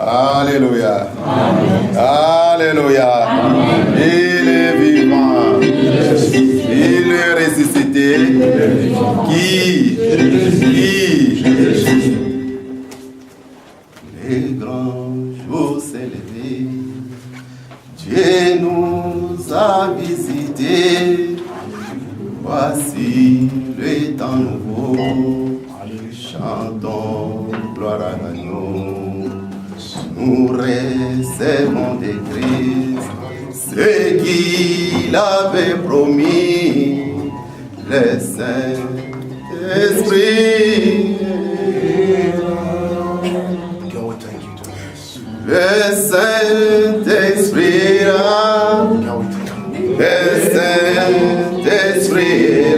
Alléluia. Amen. Alléluia. Amen. Il est vivant. Il est ressuscité. Qui? Les grands jours s'élevés, Dieu nous a visités. Voici le temps nouveau. Chantons gloire à l'agneau. Nous recevons de Christ ce qu'il avait promis, le Saint-Esprit. Le Saint-Esprit, le Saint-Esprit,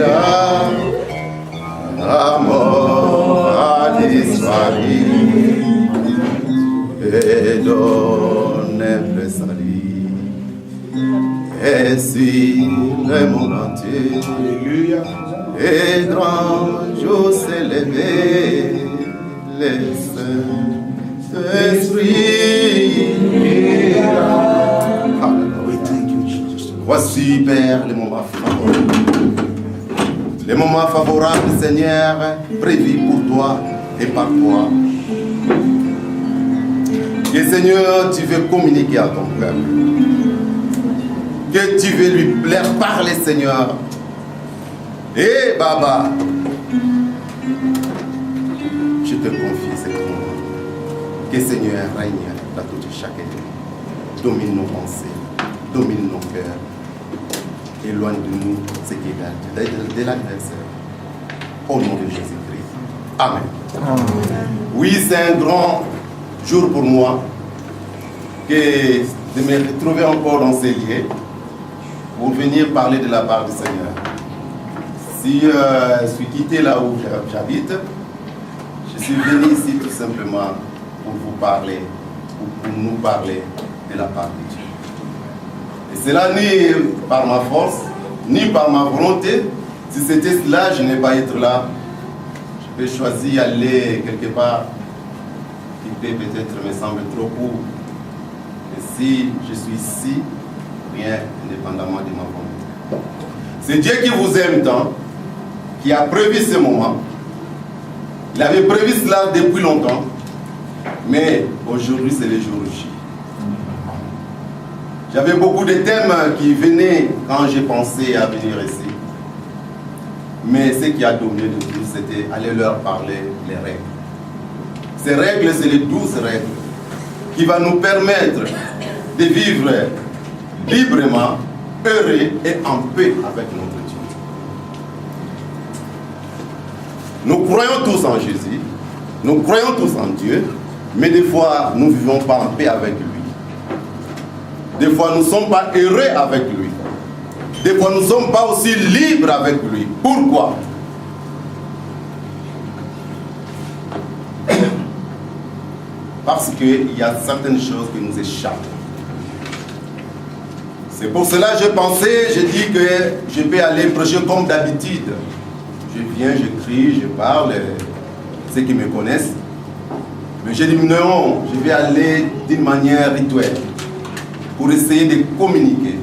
la mort a disparu. Et donne le salut, et si le monde entier, et grand jour s'est levé, le Saint-Esprit. Voici, Père, les moments favorables. Les moments favorables, Seigneur, prévus pour toi et par toi. Que Seigneur, tu veux communiquer à ton peuple. Que tu veux lui plaire, parler, Seigneur. Et Baba, je te confie ce moment. Que Seigneur règne dans toute chaque état. Domine nos pensées, domine nos cœurs. Éloigne de nous ce qui est de l'adversaire. Au nom de Jésus-Christ. Amen. Amen. Oui, c'est un grand jour pour moi que de me retrouver encore dans ces lieux pour venir parler de la part du Seigneur. Si je suis quitté là où j'habite, je suis venu ici tout simplement pour vous parler, pour nous parler de la part de Dieu. Et cela ni par ma force, ni par ma volonté. Si c'était cela, je n'ai pas être là. Je peux choisir d'aller quelque part peut-être me semble trop court. Et si je suis ici, rien indépendamment de ma volonté. C'est Dieu qui vous aime tant, qui a prévu ce moment. Il avait prévu cela depuis longtemps, mais aujourd'hui c'est le jour J. J'avais beaucoup de thèmes qui venaient quand j'ai pensé à venir ici. Mais ce qui a dominé le plus, c'était aller leur parler les règles. Ces règles, c'est les 12 règles qui vont nous permettre de vivre librement, heureux et en paix avec notre Dieu. Nous croyons tous en Jésus, nous croyons tous en Dieu, mais des fois, nous ne vivons pas en paix avec lui. Des fois, nous ne sommes pas heureux avec lui. Des fois, nous ne sommes pas aussi libres avec lui. Pourquoi? Parce qu'il y a certaines choses qui nous échappent. C'est pour cela que j'ai pensé, j'ai dit que je vais aller prêcher comme d'habitude. Je viens, je crie, je parle, ceux qui me connaissent. Mais j'ai dit non, je vais aller d'une manière rituelle pour essayer de communiquer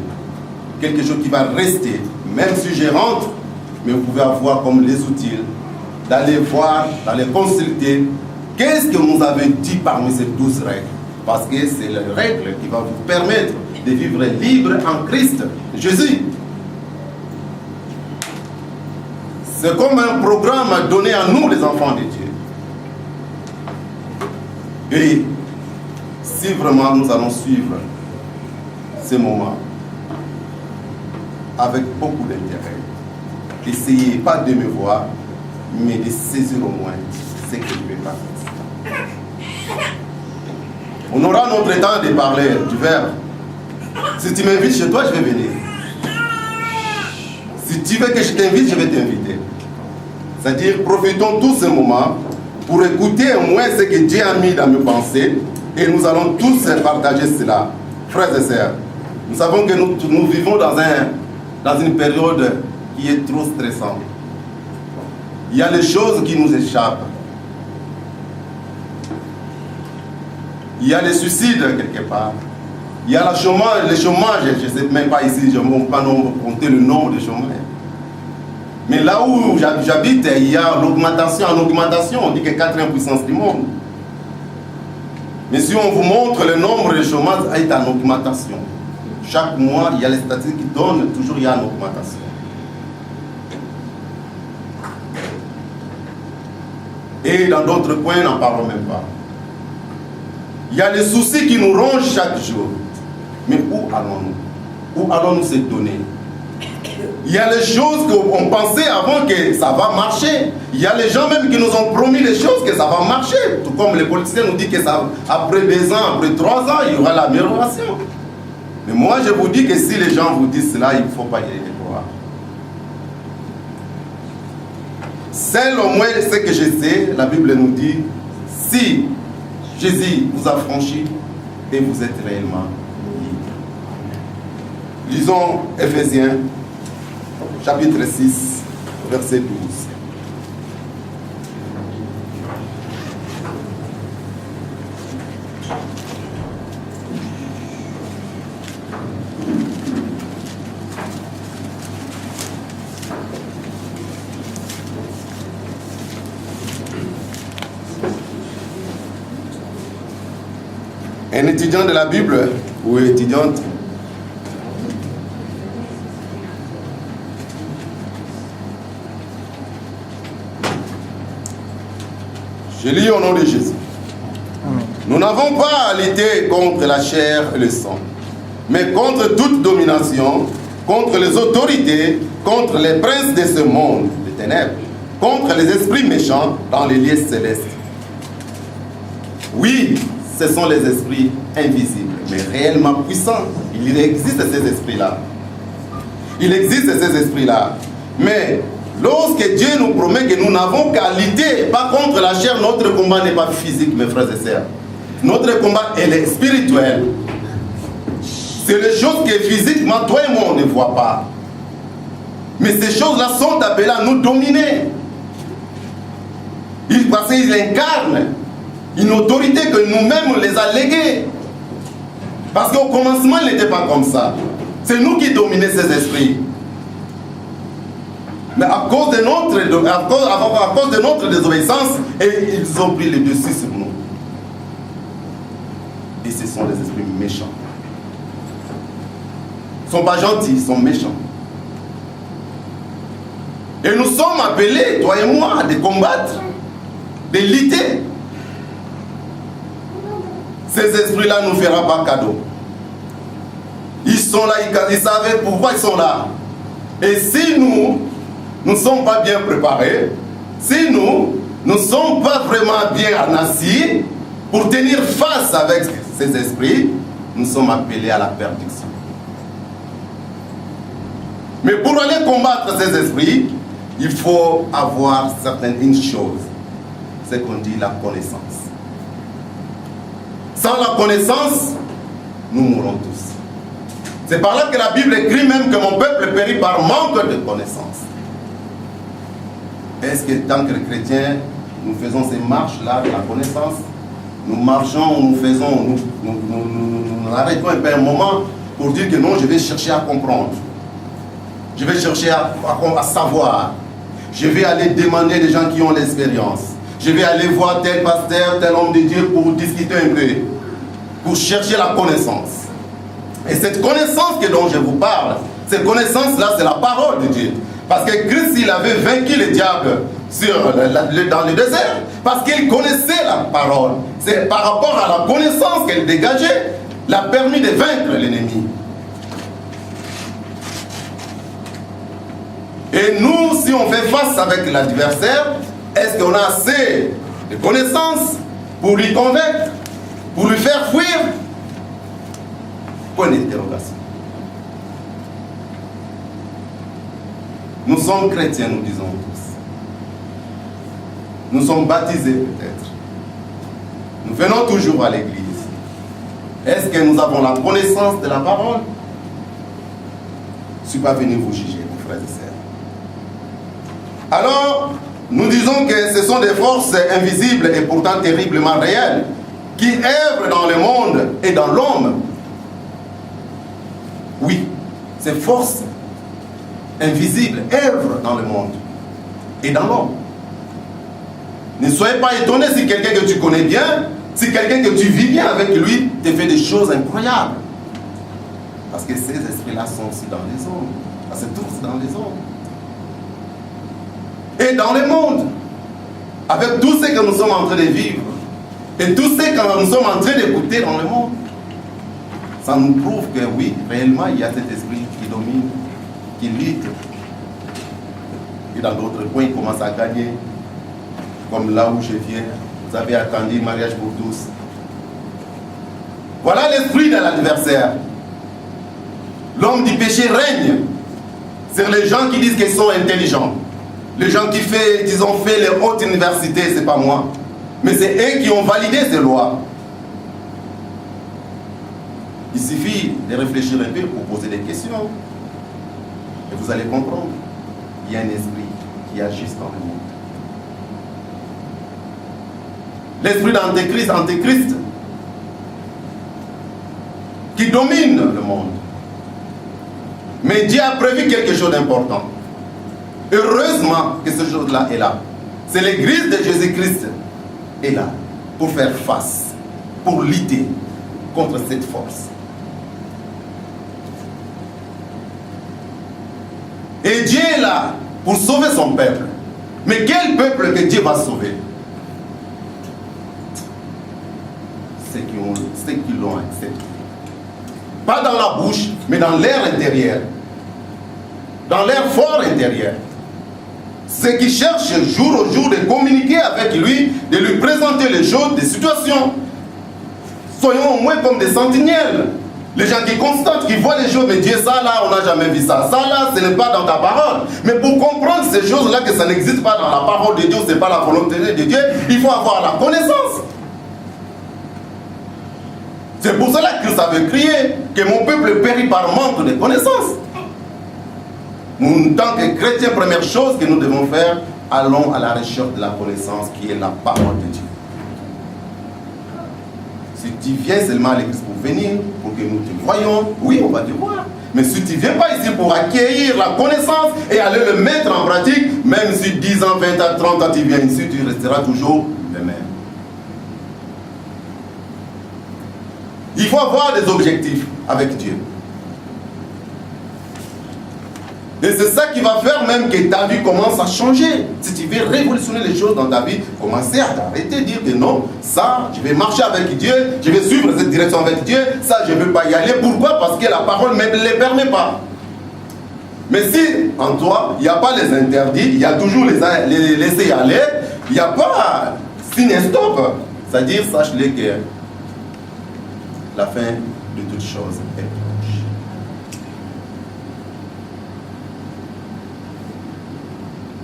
quelque chose qui va rester, même si je rentre, mais vous pouvez avoir comme les outils d'aller voir, d'aller consulter. Qu'est-ce que nous avez dit parmi ces 12 règles? Parce que c'est les règles qui vont vous permettre de vivre libre en Christ Jésus. C'est comme un programme donné à nous, les enfants de Dieu. Et si vraiment nous allons suivre ces moments avec beaucoup d'intérêt, essayez pas de me voir, mais de saisir au moins ce que je vais pas faire. On aura notre temps de parler du verbe. Si tu m'invites chez toi, je vais venir. Si tu veux que je t'invite, je vais t'inviter. C'est-à-dire, profitons tous ce moment pour écouter au moins ce que Dieu a mis dans mes pensées et nous allons tous partager cela. Frères et sœurs, Nous savons que nous vivons dans une période qui est trop stressante. Il y a des choses qui nous échappent. Il y a des suicides quelque part. Il y a le chômage, je ne sais même pas ici, je ne peux pas compter le nombre de chômeurs. Mais là où j'habite, il y a l'augmentation. En augmentation, on dit que 4e puissance du monde. Mais si on vous montre le nombre de chômage, est en augmentation. Chaque mois, il y a les statistiques qui donnent, toujours il y a une augmentation. Et dans d'autres coins, n'en parlons même pas. Il y a des soucis qui nous rongent chaque jour. Mais où allons-nous? Où allons-nous se donner? Il y a les choses qu'on pensait avant que ça va marcher. Il y a les gens même qui nous ont promis les choses que ça va marcher. Tout comme les politiciens nous disent que ça, après 2 ans, après 3 ans, il y aura l'amélioration. Mais moi, je vous dis que si les gens vous disent cela, il ne faut pas y aller croire. Seul au moins ce que je sais, la Bible nous dit, si Jésus vous a franchi et vous êtes réellement libre. Lisons Éphésiens, chapitre 6, verset 12. Un étudiant de la Bible ou étudiante je lis au nom de Jésus. Nous n'avons pas à lutter contre la chair et le sang, mais contre toute domination, contre les autorités, contre les princes de ce monde, des ténèbres, contre les esprits méchants dans les lieux célestes. Oui, ce sont les esprits invisibles, mais réellement puissants. Il existe ces esprits-là. Il existe ces esprits-là. Mais lorsque Dieu nous promet que nous n'avons qu'à lutter, pas contre la chair, notre combat n'est pas physique, mes frères et sœurs. Notre combat, elle est spirituel. C'est les choses que physiquement, toi et moi, on ne voit pas. Mais ces choses-là sont appelées à nous dominer. Parce qu'ils incarnent une autorité que nous-mêmes on les a léguées. Parce qu'au commencement, il n'était pas comme ça. C'est nous qui dominons ces esprits. Mais à cause de notre désobéissance, ils ont pris le dessus sur nous. Et ce sont les esprits méchants. Ils ne sont pas gentils, ils sont méchants. Et nous sommes appelés, toi et moi, de combattre, de lutter. Ces esprits-là ne nous feront pas cadeau. Ils sont là, ils savent pourquoi ils sont là. Et si nous ne sommes pas bien préparés, si nous ne sommes pas vraiment bien en acier pour tenir face avec ces esprits, nous sommes appelés à la perdition. Mais pour aller combattre ces esprits, il faut avoir certaines choses. C'est qu'on dit la connaissance. Sans la connaissance, nous mourrons tous. C'est par là que la Bible écrit même que mon peuple périt par manque de connaissance. Est-ce que tant que chrétiens, nous faisons ces marches-là de la connaissance? Nous marchons, nous arrêtons un peu un moment pour dire que non, je vais chercher à comprendre. Je vais chercher à savoir. Je vais aller demander des gens qui ont l'expérience. Je vais aller voir tel pasteur, tel homme de Dieu pour discuter un peu, pour chercher la connaissance. Et cette connaissance dont je vous parle, cette connaissance-là, c'est la parole de Dieu. Parce que Christ, il avait vaincu le diable dans le désert, parce qu'il connaissait la parole. C'est par rapport à la connaissance qu'elle dégageait, l'a permis de vaincre l'ennemi. Et nous, si on fait face avec l'adversaire, est-ce qu'on a assez de connaissances pour lui convaincre, pour lui faire fuir? Point d'interrogation. Nous sommes chrétiens, nous disons tous. Nous sommes baptisés peut-être. Nous venons toujours à l'église. Est-ce que nous avons la connaissance de la parole? Je ne suis pas venu vous juger, mes frères et sœurs. Alors, nous disons que ce sont des forces invisibles et pourtant terriblement réelles qui œuvrent dans le monde et dans l'homme. Oui, ces forces invisibles œuvrent dans le monde et dans l'homme. Ne soyez pas étonnés si quelqu'un que tu connais bien, si quelqu'un que tu vis bien avec lui, te fait des choses incroyables. Parce que ces esprits-là sont aussi dans les hommes. Parce que tous dans les hommes. Et dans le monde, avec tout ce que nous sommes en train de vivre, et tout ce que nous sommes en train d'écouter dans le monde, ça nous prouve que oui, réellement, il y a cet esprit qui domine, qui lutte. Et dans d'autres coins, il commence à gagner. Comme là où je viens, vous avez attendu mariage pour tous. Voilà l'esprit de l'adversaire. L'homme du péché règne sur les gens qui disent qu'ils sont intelligents. Les gens qui ont fait les hautes universités, ce n'est pas moi. Mais c'est eux qui ont validé ces lois. Il suffit de réfléchir un peu pour poser des questions. Et vous allez comprendre. Il y a un esprit qui agit dans le monde. L'esprit d'Antéchrist, qui domine le monde. Mais Dieu a prévu quelque chose d'important. Heureusement que ce chose-là est là. C'est l'église de Jésus-Christ est là pour faire face, pour lutter contre cette force. Et Dieu est là pour sauver son peuple. Mais quel peuple que Dieu va sauver? Ceux qui l'ont accepté. Pas dans la bouche, mais dans l'air intérieur. Dans l'air fort intérieur. Ceux qui cherchent jour au jour de communiquer avec lui, de lui présenter les choses, des situations. Soyons au moins comme des sentinelles. Les gens qui constatent, qui voient les choses, mais Dieu, ça là, on n'a jamais vu ça. Ça là, ce n'est pas dans ta parole. Mais pour comprendre ces choses-là, que ça n'existe pas dans la parole de Dieu, ce n'est pas la volonté de Dieu, il faut avoir la connaissance. C'est pour cela que Christ avait crié que mon peuple périt par manque de connaissance. Nous, en tant que chrétiens, première chose que nous devons faire, allons à la recherche de la connaissance qui est la parole de Dieu. Si tu viens seulement à l'église pour venir, pour que nous te voyions, oui, on va te voir. Mais si tu ne viens pas ici pour acquérir la connaissance et aller le mettre en pratique, même si 10 ans, 20 ans, 30 ans, tu viens ici, tu resteras toujours le même. Il faut avoir des objectifs avec Dieu. Et c'est ça qui va faire même que ta vie commence à changer. Si tu veux révolutionner les choses dans ta vie, commencer à t'arrêter, dire que non, ça, je vais marcher avec Dieu, je vais suivre cette direction avec Dieu, ça, je ne veux pas y aller. Pourquoi? Parce que la parole ne me le permet pas. Mais si en toi, il n'y a pas les interdits, il y a toujours les laisser aller, il n'y a pas signe stop. C'est-à-dire, sache-le que la fin de toute chose est proche.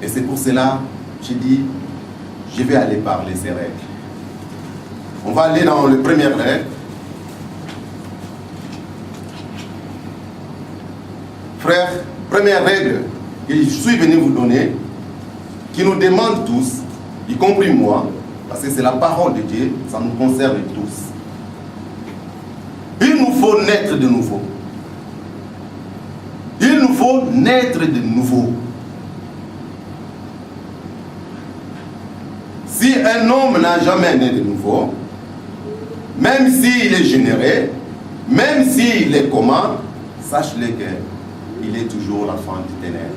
Et c'est pour cela, j'ai dit, je vais aller parler ces règles. On va aller dans les premières règles. Frères, première règle que je suis venu vous donner, qui nous demande tous, y compris moi, parce que c'est la parole de Dieu, ça nous concerne tous. Il nous faut naître de nouveau. Il nous faut naître de nouveau. Si un homme n'a jamais né de nouveau, même s'il est généré, même s'il est comment, sache-le qu'il est toujours l'enfant du ténèbre.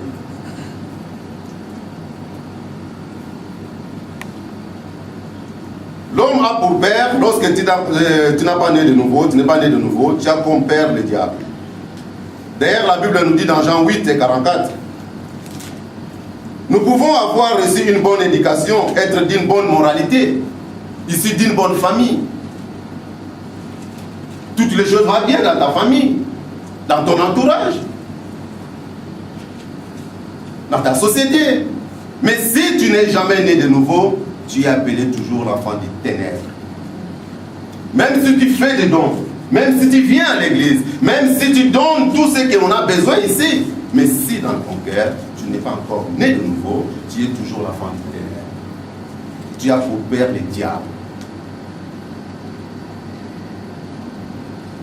L'homme a pour père, lorsque tu n'as pas né de nouveau, tu n'es pas né de nouveau, tu as comme père le diable. D'ailleurs, la Bible nous dit dans Jean 8 et 44, nous pouvons avoir reçu une bonne éducation, être d'une bonne moralité, issu d'une bonne famille. Toutes les choses vont bien dans ta famille, dans ton entourage, dans ta société. Mais si tu n'es jamais né de nouveau, tu es appelé toujours l'enfant des ténèbres. Même si tu fais des dons, même si tu viens à l'église, même si tu donnes tout ce qu'on a besoin ici, mais si dans ton cœur, tu n'es pas encore né de nouveau, tu es toujours l'enfant du ténèbre. Tu as pour père le diable.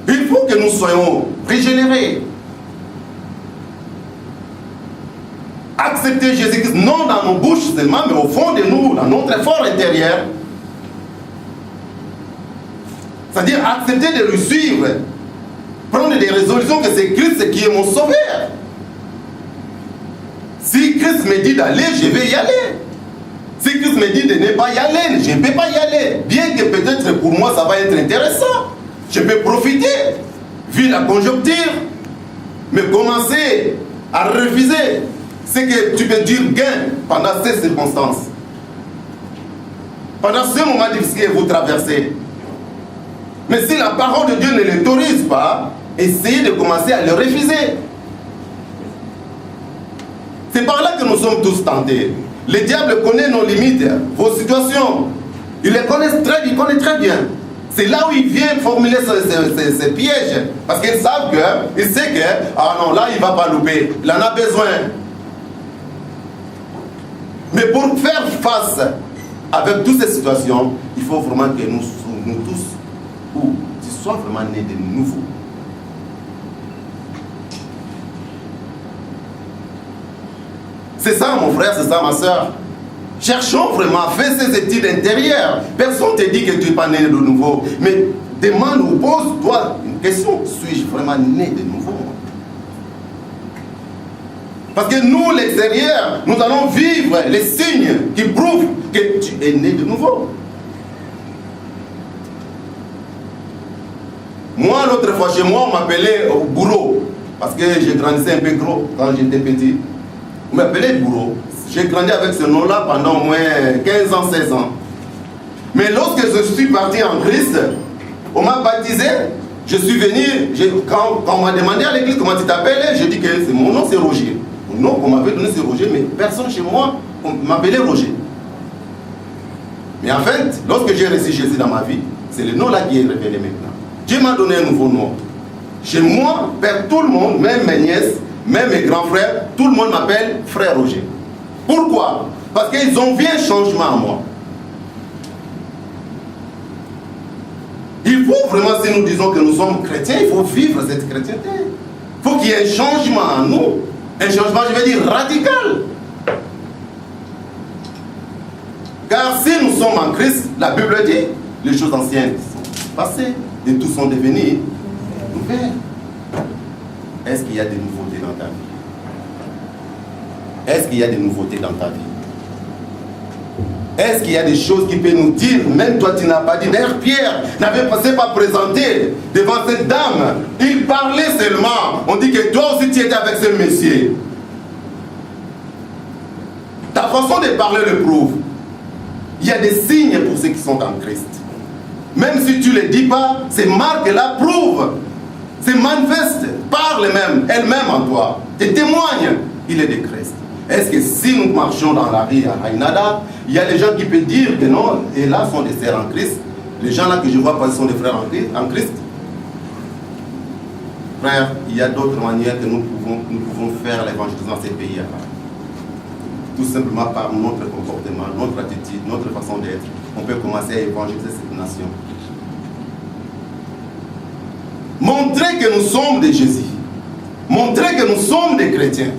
Il faut que nous soyons régénérés. Accepter Jésus-Christ, non dans nos bouches seulement, mais au fond de nous, dans notre effort intérieur. C'est-à-dire accepter de le suivre. Prendre des résolutions que c'est Christ qui est mon sauveur. Si Christ me dit d'aller, je vais y aller. Si Christ me dit de ne pas y aller, je ne peux pas y aller. Bien que peut-être pour moi ça va être intéressant. Je peux profiter, vu la conjoncture. Mais commencer à refuser ce que tu peux dire gain pendant ces circonstances. Pendant ce moment difficile que vous traversez. Mais si la parole de Dieu ne l'autorise pas, essayez de commencer à le refuser. C'est par là que nous sommes tous tentés. Le diable connaît nos limites, vos situations. Il les connaît très bien. C'est là où il vient formuler ses pièges. Parce qu'il sait que, ah non, là il ne va pas louper. Il en a besoin. Mais pour faire face avec toutes ces situations, il faut vraiment que nous tous, ou tu sois vraiment nés de nouveau. C'est ça mon frère, c'est ça ma soeur. Cherchons vraiment, fais ces études intérieures. Personne ne te dit que tu n'es pas né de nouveau. Mais demande ou pose-toi une question. Suis-je vraiment né de nouveau? Parce que nous, l'extérieur, nous allons vivre les signes qui prouvent que tu es né de nouveau. Moi, l'autre fois chez moi, on m'appelait bourreau. Parce que j'ai grandi un peu gros quand j'étais petit. On m'appelait bourreau. J'ai grandi avec ce nom-là pendant au moins 15 ans, 16 ans. Mais lorsque je suis parti en Christ, on m'a baptisé. Je suis venu, quand on m'a demandé à l'église comment tu t'appelles, j'ai dit que mon nom c'est Roger. Mon nom qu'on m'avait donné c'est Roger, mais personne chez moi m'appelait Roger. Mais en fait, lorsque j'ai reçu Jésus dans ma vie, c'est le nom là qui est révélé maintenant. Dieu m'a donné un nouveau nom. Chez moi, vers tout le monde, même mes nièces, même mes grands frères, tout le monde m'appelle frère Roger. Pourquoi? Parce qu'ils ont vu un changement en moi. Il faut vraiment, si nous disons que nous sommes chrétiens, il faut vivre cette chrétienté. Il faut qu'il y ait un changement en nous. Un changement, je vais dire, radical. Car si nous sommes en Christ, la Bible dit, les choses anciennes sont passées et tout sont devenus nouvelles. Est-ce qu'il y a des nouveautés dans ta vie? Est-ce qu'il y a des nouveautés dans ta vie? Est-ce qu'il y a des choses qui peuvent nous dire, même toi tu n'as pas dit, d'ailleurs Pierre n'avait pas présenté devant cette dame, il parlait seulement, on dit que toi aussi tu étais avec ce monsieur. Ta façon de parler le prouve. Il y a des signes pour ceux qui sont en Christ. Même si tu ne le dis pas, ces marques-là prouvent, c'est manifeste, parle même, elle-même en toi, te témoigne, il est de Christ. Est-ce que si nous marchons dans la rue à Haïnada, il y a des gens qui peuvent dire que non, et là sont des sœurs en Christ. Les gens là que je vois pas sont des frères en Christ. Frère, il y a d'autres manières que nous pouvons faire l'évangélisme dans ces pays-là. Tout simplement par notre comportement, notre attitude, notre façon d'être. On peut commencer à évangéliser cette nation. Montrer que nous sommes des Jésus. Montrer que nous sommes des chrétiens.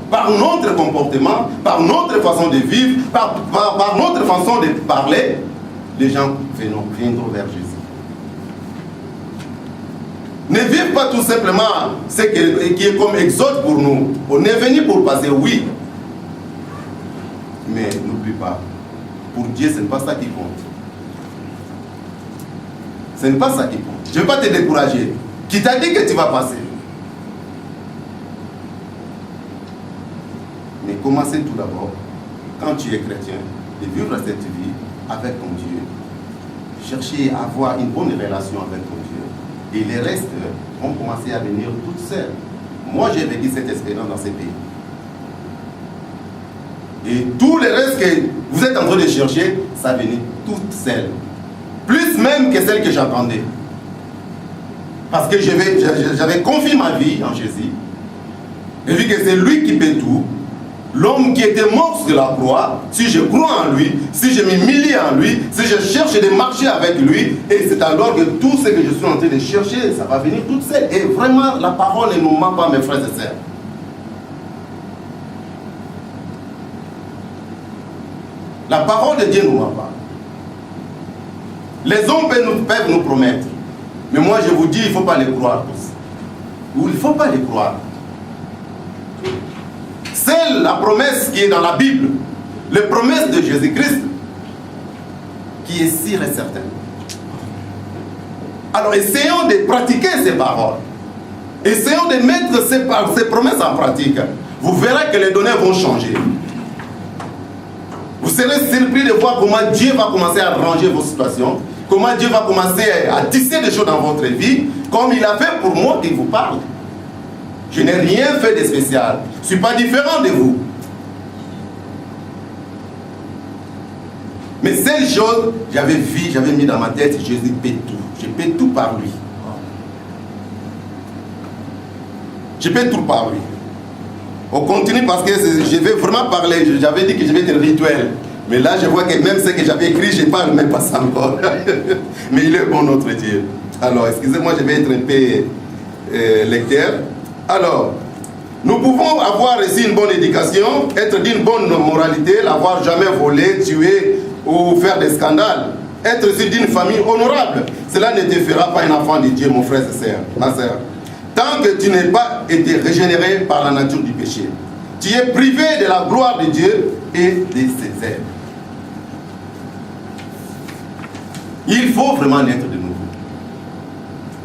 Par notre comportement, par notre façon de vivre, par notre façon de parler, les gens viendront vers Jésus. Ne vivez pas tout simplement ce qui est comme exode pour nous. On est venu pour passer, oui. Mais n'oublie pas, pour Dieu, ce n'est pas ça qui compte. Ce n'est pas ça qui compte. Je ne vais pas te décourager. Qui t'a dit que tu vas passer? Mais commencez tout d'abord, quand tu es chrétien, de vivre cette vie avec ton Dieu. Cherchez à avoir une bonne relation avec ton Dieu. Et les restes vont commencer à venir toutes seules. Moi, j'ai vécu cette expérience dans ces pays. Et tous les restes que vous êtes en train de chercher, ça venait toutes seules. Plus même que celles que j'attendais. parce que j'avais confié ma vie en Jésus, et vu que c'est lui qui paie tout, l'homme qui était mort sur la croix, si je crois en lui, si je m'humilie en lui, si je cherche de marcher avec lui, et c'est alors que tout ce que je suis en train de chercher, ça va venir tout seul. Et vraiment, la parole ne nous ment pas, mes frères et sœurs. La parole de Dieu ne nous ment pas. Les hommes peuvent nous promettre, mais moi je vous dis, il ne faut pas les croire tous. Ou il ne faut pas les croire. C'est la promesse qui est dans la Bible, les promesses de Jésus-Christ, qui est sûre et certaine. Alors essayons de pratiquer ces paroles. Essayons de mettre ces promesses en pratique. Vous verrez que les données vont changer. Vous serez surpris de voir comment Dieu va commencer à arranger vos situations, comment Dieu va commencer à tisser des choses dans votre vie, comme il a fait pour moi qui vous parle. Je n'ai rien fait de spécial. Je ne suis pas différent de vous. Mais cette chose, j'avais vu, j'avais mis dans ma tête, Jésus paie tout. Je paie tout par lui. Je paie tout par lui. On continue parce que je vais vraiment parler. J'avais dit que je vais être rituel. Mais là, je vois que même ce que j'avais écrit, je ne parle même pas ça encore. Mais il est bon, notre Dieu. Alors, excusez-moi, je vais être un peu lecteur. Alors, nous pouvons avoir reçu une bonne éducation, être d'une bonne moralité, n'avoir jamais volé, tué ou faire des scandales. Être issu d'une famille honorable. Cela ne te fera pas un enfant de Dieu, mon frère et sœur, ma sœur. Tant que tu n'es pas été régénéré par la nature du péché, tu es privé de la gloire de Dieu et de ses ailes. Il faut vraiment naître de nouveau.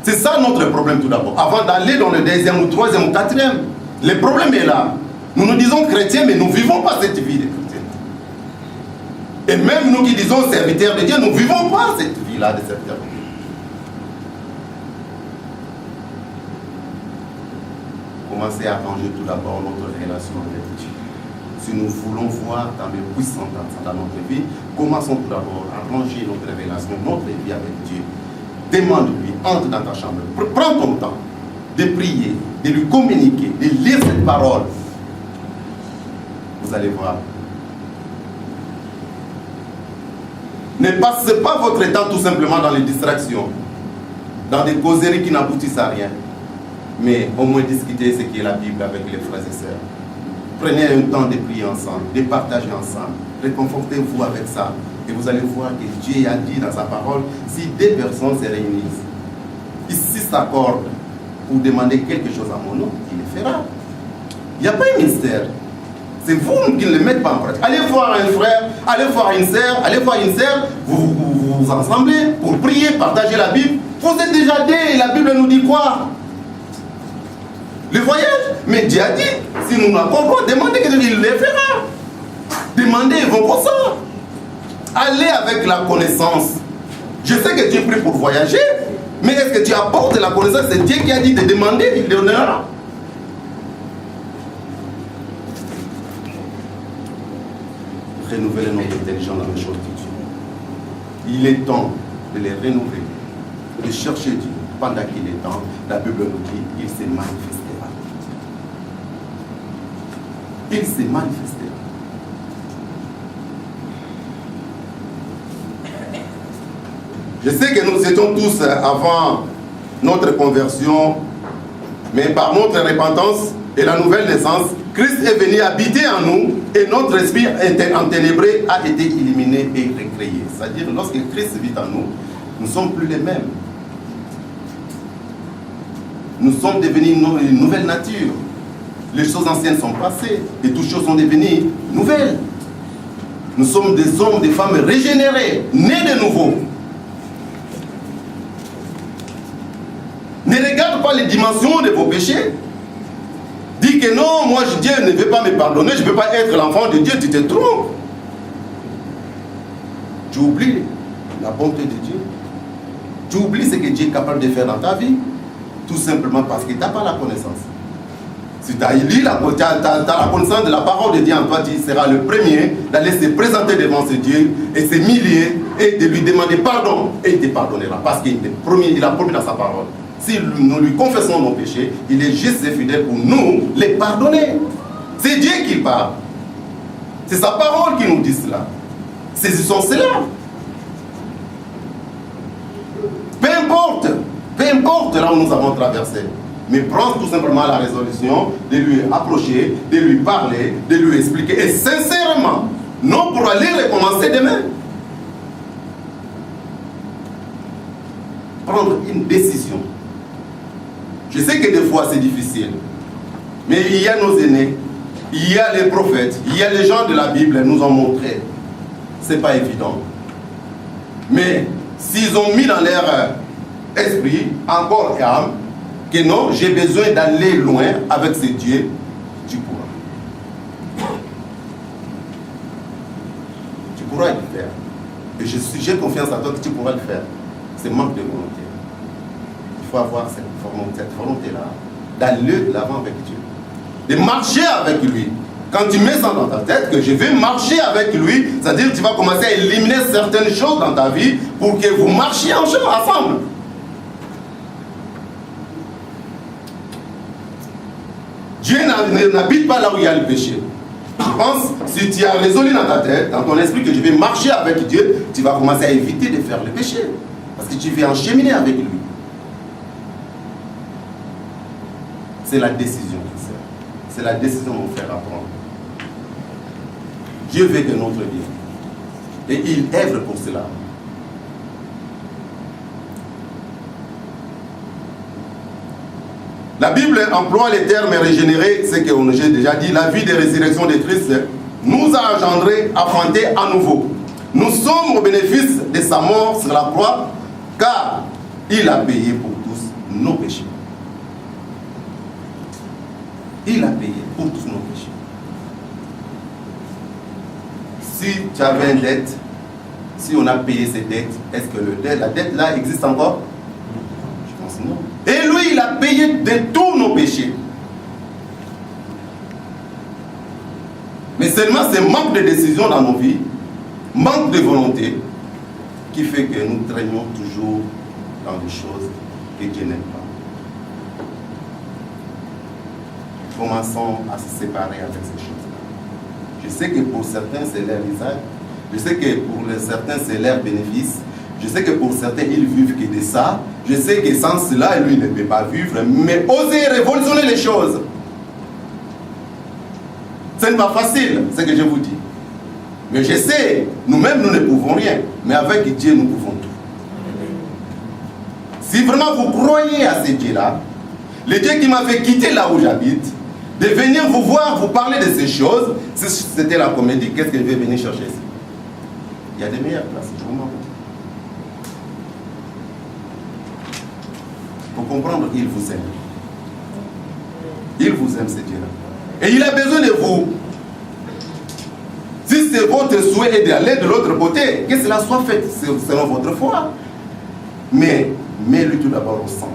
C'est ça notre problème tout d'abord. Avant d'aller dans le deuxième ou troisième ou quatrième, le problème est là. Nous nous disons chrétiens, mais nous ne vivons pas cette vie de chrétien. Et même nous qui disons serviteurs de Dieu, nous ne vivons pas cette vie-là de serviteurs de Dieu. Commencez à arranger tout d'abord notre relation avec Dieu. Si nous voulons voir dans les puissants dans notre vie, commençons tout d'abord à arranger notre relation, notre vie avec Dieu. Demande-lui, entre dans ta chambre, prends ton temps de prier, de lui communiquer, de lire cette parole. Vous allez voir. Ne passez pas votre temps tout simplement dans les distractions, dans des causeries qui n'aboutissent à rien. Mais au moins discuter ce qui est la Bible avec les frères et sœurs. Prenez un temps de prier ensemble, de partager ensemble. Réconfortez-vous avec ça. Et vous allez voir que Dieu a dit dans sa parole, si deux personnes se réunissent, ici s'accordent pour demander quelque chose à mon nom, il le fera. Il n'y a pas un mystère. C'est vous qui ne le mettez pas en pratique. Allez voir un frère, allez voir une sœur, vous vous assemblez pour prier, partager la Bible. Vous êtes déjà dit, la Bible nous dit quoi? Le voyage, mais Dieu a dit, si nous n'accordons pas, demandez que Dieu le fera. Demandez, évoquons ça. Allez avec la connaissance. Je sais que Dieu prie pour voyager, mais est-ce que tu apportes la connaissance? C'est Dieu qui a dit de demander, il donnera. Renouveler notre intelligence dans les choses de Dieu. Il est temps de les renouveler, de chercher Dieu. Pendant qu'il est temps, la Bible nous dit, il s'est manifesté. Il s'est manifesté. Je sais que nous étions tous avant notre conversion, mais par notre repentance et la nouvelle naissance, Christ est venu habiter en nous et notre esprit enténébré a été éliminé et recréé. C'est-à-dire, lorsque Christ vit en nous, nous ne sommes plus les mêmes. Nous sommes devenus une nouvelle nature. Les choses anciennes sont passées et toutes choses sont devenues nouvelles. Nous sommes des hommes, des femmes régénérés, nés de nouveau. Ne regarde pas les dimensions de vos péchés. Dis que non, moi Dieu ne veut pas me pardonner, je ne peux pas être l'enfant de Dieu, tu te trompes. Tu oublies la bonté de Dieu. Tu oublies ce que Dieu est capable de faire dans ta vie, tout simplement parce que tu n'as pas la connaissance. Si tu as lu la connaissance de la parole de Dieu en toi, tu seras le premier d'aller se présenter devant ce Dieu et s'humilier et de lui demander pardon. Et il te pardonnera parce qu'il a promis dans sa parole. Si nous lui confessons nos péchés, il est juste et fidèle pour nous les pardonner. C'est Dieu qui parle. C'est sa parole qui nous dit cela. Saisissons cela. Peu importe là où nous avons traversé. Mais prends tout simplement la résolution de lui approcher, de lui parler, de lui expliquer. Et sincèrement, non pour aller recommencer demain. Prendre une décision. Je sais que des fois c'est difficile. Mais il y a nos aînés, il y a les prophètes, il y a les gens de la Bible nous ont montré. Ce n'est pas évident. Mais s'ils ont mis dans leur esprit, encore et âme, que non, j'ai besoin d'aller loin avec ce Dieu, tu pourras. Tu pourras le faire. Et j'ai confiance en toi que tu pourras le faire. C'est manque de volonté. Il faut avoir cette volonté-là, d'aller de l'avant avec Dieu. De marcher avec lui. Quand tu mets ça dans ta tête, que je vais marcher avec lui, c'est-à-dire que tu vas commencer à éliminer certaines choses dans ta vie pour que vous marchiez ensemble. Dieu n'habite pas là où il y a le péché. Je pense, si tu as résolu dans ta tête, dans ton esprit, que je vais marcher avec Dieu, tu vas commencer à éviter de faire le péché. Parce que tu vas encheminer avec lui. C'est la décision, frère. C'est la décision, mon frère, à prendre. Dieu veut que notre vie. Et il œuvre pour cela. La Bible emploie les termes régénérés, c'est que j'ai déjà dit, la vie de résurrection de Christ nous a engendrés, affrontés à nouveau. Nous sommes au bénéfice de sa mort sur la croix, car il a payé pour tous nos péchés. Il a payé pour tous nos péchés. Si tu avais une dette, si on a payé ces dettes, est-ce que la dette là existe encore? Je pense non. Et lui, il a payé de tous nos péchés. Mais seulement c'est manque de décision dans nos vies, manque de volonté, qui fait que nous traînons toujours dans des choses que Dieu n'aime pas. Commençons à se séparer avec ces choses-là. Je sais que pour certains, c'est leur usage. Je sais que pour certains, c'est leur bénéfice. Je sais que pour certains, ils vivent que de ça. Je sais que sans cela, lui, il ne peut pas vivre. Mais oser révolutionner les choses. Ce n'est pas facile, ce que je vous dis. Mais je sais, nous-mêmes, nous ne pouvons rien. Mais avec Dieu, nous pouvons tout. Si vraiment vous croyez à ce Dieu-là, le Dieu qui m'a fait quitter là où j'habite, de venir vous voir, vous parler de ces choses, si c'était la comédie, qu'est-ce que je vais venir chercher ici? Il y a des meilleures places, je vous montre. Pour comprendre, il vous aime. Il vous aime, ce Dieu-là. Et il a besoin de vous. Si c'est votre souhait d'aller de l'autre côté, que cela soit fait selon votre foi. Mais mets-lui tout d'abord au centre.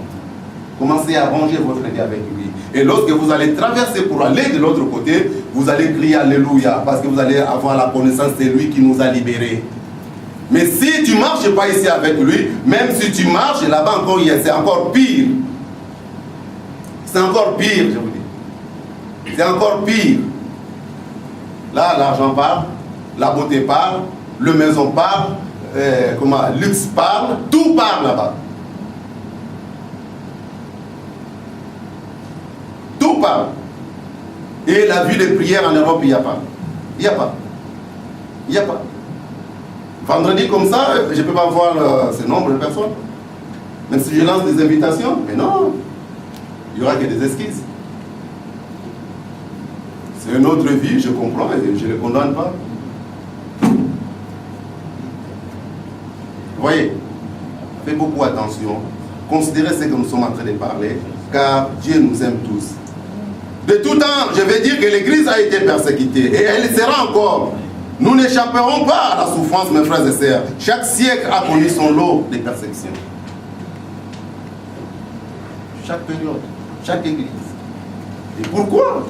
Commencez à ranger votre vie avec lui. Et lorsque vous allez traverser pour aller de l'autre côté, vous allez crier Alléluia, parce que vous allez avoir la connaissance de lui qui nous a libérés. Mais si tu ne marches pas ici avec lui, même si tu marches, là-bas encore, c'est encore pire. C'est encore pire, je vous dis. C'est encore pire. Là, l'argent parle, la beauté parle, le maison parle, luxe parle, tout parle là-bas. Tout parle. Et la vie de prière en Europe, il n'y a pas. Il n'y a pas. Il n'y a pas. Vendredi comme ça, je ne peux pas voir ce nombre de personnes. Même si je lance des invitations, mais non. Il n'y aura que des esquisses. C'est une autre vie, je comprends et je ne le condamne pas. Vous voyez, faites beaucoup attention. Considérez ce que nous sommes en train de parler, car Dieu nous aime tous. De tout temps, je vais dire que l'Église a été persécutée et elle sera encore. Nous n'échapperons pas à la souffrance, mes frères et sœurs. Chaque siècle a connu son lot de persécutions. Chaque période, chaque Église. Et pourquoi?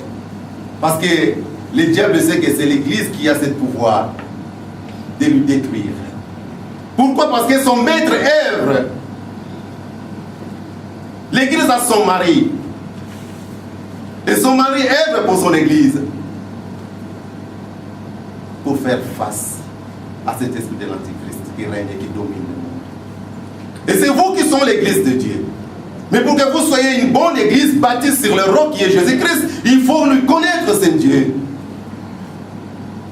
Parce que le diable sait que c'est l'Église qui a ce pouvoir de lui détruire. Pourquoi? Parce que son maître œuvre. L'église a son mari. Et son mari œuvre pour son église. Pour faire face à cet esprit de l'Antichrist qui règne et qui domine le monde. Et c'est vous qui sont l'église de Dieu. Mais pour que vous soyez une bonne église bâtie sur le roc qui est Jésus-Christ, il faut lui connaître, ce Dieu.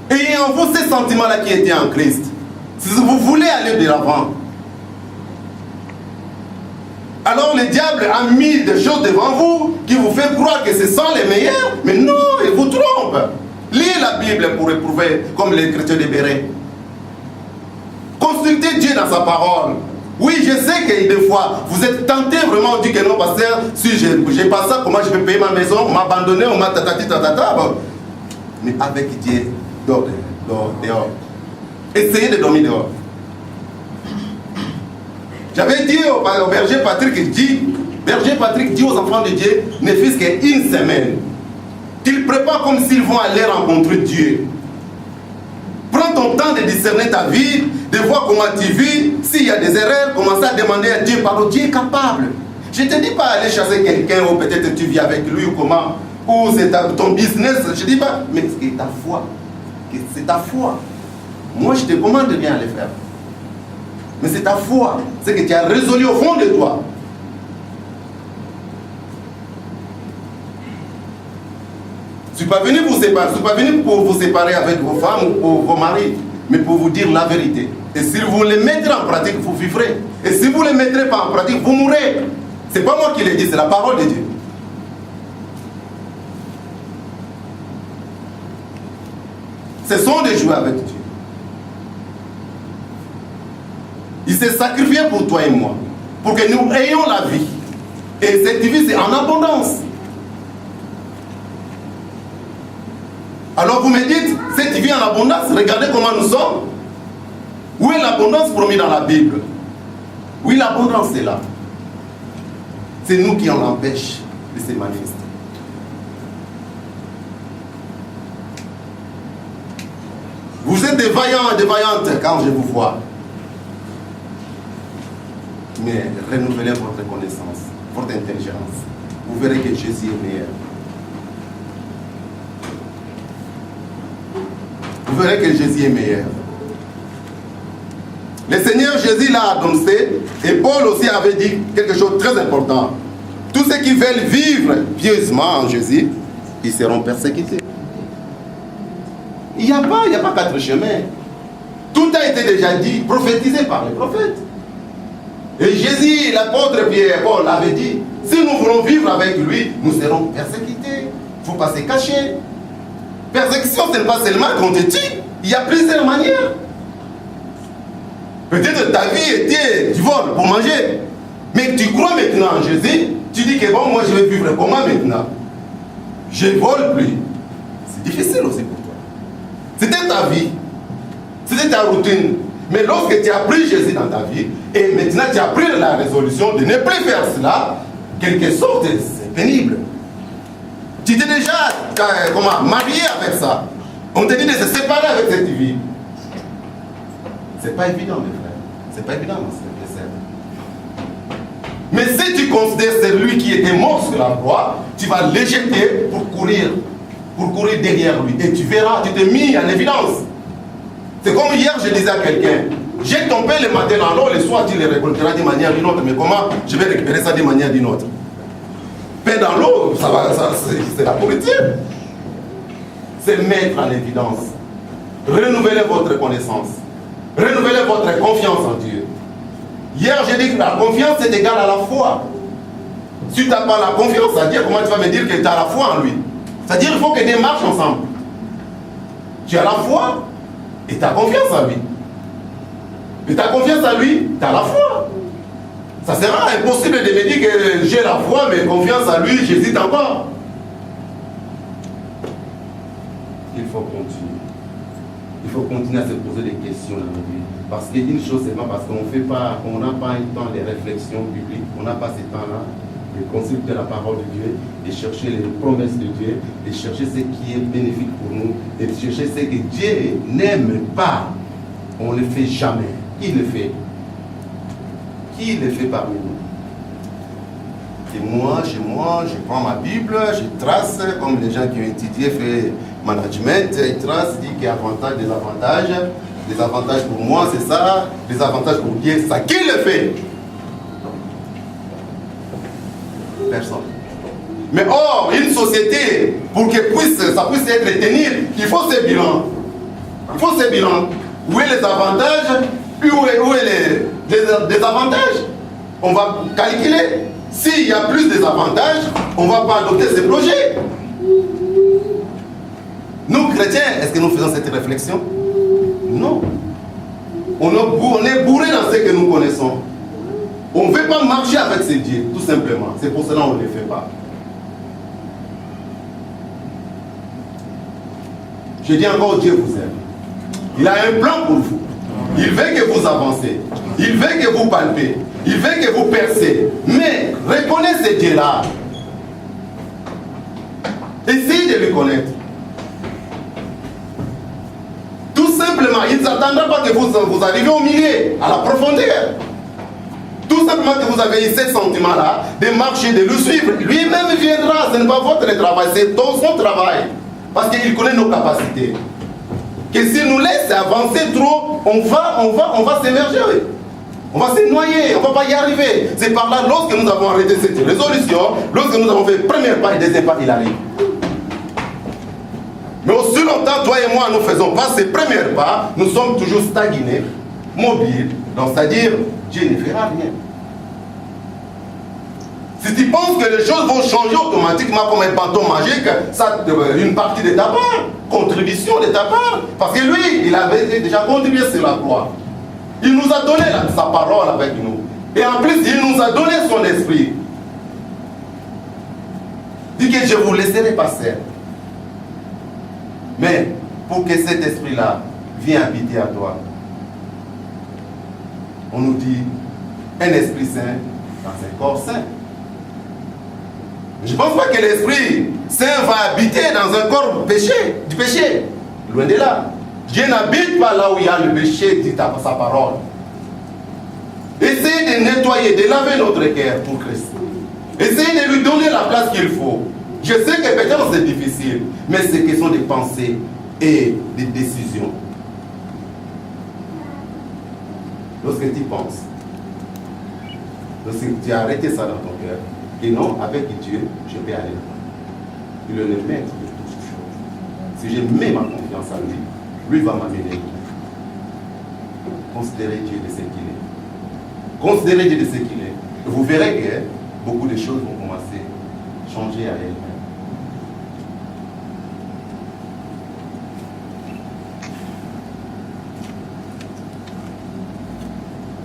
Ayez en vous ces sentiments-là qui étaient en Christ. Si vous voulez aller de l'avant. Alors le diable a mis des choses devant vous qui vous fait croire que ce sont les meilleurs. Mais non, il vous trompe. Lisez la Bible pour éprouver comme les chrétiens de Béret. Consultez Dieu dans sa parole. Oui, je sais que des fois, vous êtes tenté vraiment, on dit que non, pasteur, si j'ai pas ça, comment je peux payer ma maison, on m'a abandonné, on m'a tatati tatata. Mais avec Dieu, dehors. Essayez de dormir dehors. J'avais dit au berger Patrick, dit aux enfants de Dieu, ne fût-ce qu'une semaine, qu'ils préparent comme s'ils vont aller rencontrer Dieu. Prends ton temps de discerner ta vie, de voir comment tu vis. S'il y a des erreurs, commence à demander à Dieu pardon. Dieu est capable. Je ne te dis pas aller chasser quelqu'un ou peut-être tu vis avec lui ou comment, ou c'est ton business. Je ne dis pas, mais c'est ta foi. C'est ta foi. Moi, je te commande de bien aller faire. Mais c'est ta foi. C'est que tu as résolu au fond de toi. Je ne suis pas venu vous séparer. Je ne suis pas venu pour vous séparer avec vos femmes ou pour vos maris, mais pour vous dire la vérité. Et si vous les mettrez en pratique, vous vivrez. Et si vous ne les mettrez pas en pratique, vous mourrez. Ce n'est pas moi qui le dis, c'est la parole de Dieu. Ce sont des jouets avec Dieu. Il s'est sacrifié pour toi et moi, pour que nous ayons la vie. Et cette vie, c'est en abondance. Alors vous me dites, cette vie en abondance, regardez comment nous sommes. Où est l'abondance promise dans la Bible? Oui, l'abondance est là. C'est nous qui en l'empêche de se manifester. Vous êtes des vaillants et des vaillantes quand je vous vois. Mais renouvelez votre connaissance, votre intelligence. Vous verrez que Jésus est meilleur. Vous verrez que Jésus est meilleur. Le Seigneur Jésus l'a annoncé et Paul aussi avait dit quelque chose de très important. Tous ceux qui veulent vivre pieusement en Jésus, ils seront persécutés. Il n'y a pas quatre chemins. Tout a été déjà dit, prophétisé par les prophètes. Et Jésus, l'apôtre Pierre, Paul avait dit, si nous voulons vivre avec lui, nous serons persécutés. Il ne faut pas se cacher. Persécution, ce n'est pas seulement qu'on te tue. Il y a plusieurs manières. Peut-être ta vie était du vol pour manger. Mais tu crois maintenant en Jésus, tu dis que bon, moi je vais vivre comment maintenant? Je ne vole plus. C'est difficile aussi pour toi. C'était ta vie. C'était ta routine. Mais lorsque tu as pris Jésus dans ta vie, et maintenant tu as pris la résolution de ne plus faire cela, quelque sorte, c'est pénible. Tu t'es déjà marié avec ça. On te dit de se séparer avec cette vie. C'est pas évident, mes frères. C'est pas évident, mes frères. Mais si tu considères celui qui était mort sur la croix, tu vas le jeter pour courir derrière lui. Et tu verras, tu t'es mis en évidence. C'est comme hier, je disais à quelqu'un, j'ai tombé le matin dans l'eau, le soir tu le récolteras d'une manière ou d'une autre, mais comment je vais récupérer ça d'une manière ou d'une autre? Paix dans l'eau, c'est la politique. C'est mettre en évidence. Renouvelez votre connaissance. Renouvelez votre confiance en Dieu. Hier, j'ai dit que la confiance est égale à la foi. Si tu n'as pas la confiance à Dieu, comment tu vas me dire que tu as la foi en lui? C'est-à-dire qu'il faut que tu marches ensemble. Tu as la foi et tu as confiance en lui. Et tu as confiance en lui, tu as la foi. Ça sera impossible de me dire que j'ai la foi, mais confiance en lui, j'hésite encore. Il faut continuer. Il faut continuer à se poser des questions dans notre vie. Parce qu'une chose, c'est pas parce qu'on n'a pas un temps de réflexion biblique, on n'a pas ce temps-là de consulter la parole de Dieu, de chercher les promesses de Dieu, de chercher ce qui est bénéfique pour nous, de chercher ce que Dieu n'aime pas. On ne le fait jamais. Qui le fait? Qui le fait parmi nous? Et moi, je prends ma Bible, je trace, comme les gens qui ont étudié, fait management, ils tracent, disent qu'il y a avantages, désavantages. Les avantages pour moi, c'est ça. Les avantages pour Dieu, c'est ça. Qui le fait? Personne. Mais or, une société, pour que ça puisse être tenu, il faut ces bilans. Il faut ces bilans. Où est les avantages? Où est les désavantages? On va calculer. S'il y a plus de désavantages, on ne va pas adopter ces projets. Nous, chrétiens, est-ce que nous faisons cette réflexion? Non. On est bourré dans ce que nous connaissons. On ne veut pas marcher avec ces dieux, tout simplement. C'est pour cela qu'on ne les fait pas. Je dis encore, Dieu vous aime. Il a un plan pour vous. Il veut que vous avancez. Il veut que vous palpez. Il veut que vous percez. Mais reconnaissez Dieu-là. Essayez de le connaître. Tout simplement, il ne s'attendra pas que vous arriviez au milieu, à la profondeur. Tout simplement que vous avez eu ce sentiment-là de marcher, de le suivre. Lui-même viendra, ce n'est pas votre travail, c'est son travail. Parce qu'il connaît nos capacités. Que s'il nous laisse avancer trop, on va s'émerger. On va se noyer, on ne va pas y arriver. C'est par là, lorsque nous avons arrêté cette résolution, lorsque nous avons fait le premier pas et le deuxième pas, il arrive. Mais aussi longtemps, toi et moi, nous ne faisons pas ces premiers pas, nous sommes toujours stagnés, mobiles. Donc, c'est-à-dire, Dieu ne fera rien. Si tu penses que les choses vont changer automatiquement comme un bâton magique, ça, une partie de ta part, contribution de ta part, parce que lui, il avait déjà contribué sur la croix. Il nous a donné sa parole avec nous. Et en plus, il nous a donné son esprit. Il dit que je vous laisserai passer. Mais pour que cet esprit-là vienne habiter à toi, on nous dit un esprit saint dans un corps saint. Je ne pense pas que l'Esprit Saint va habiter dans un corps du péché. Loin de là. Dieu n'habite pas là où il y a le péché, dit sa parole. Essayez de nettoyer, de laver notre cœur pour Christ. Essayez de lui donner la place qu'il faut. Je sais que peut-être c'est difficile, mais c'est question de pensée et de décision. Lorsque tu penses, lorsque tu as arrêté ça dans ton cœur, et non, avec Dieu, je vais aller loin. Il est le maître de toutes choses. Si je mets ma confiance en lui, lui va m'amener. Considérez Dieu de ce qu'il est. Considérez Dieu de ce qu'il est. Et vous verrez que beaucoup de choses vont commencer à changer à elle-même.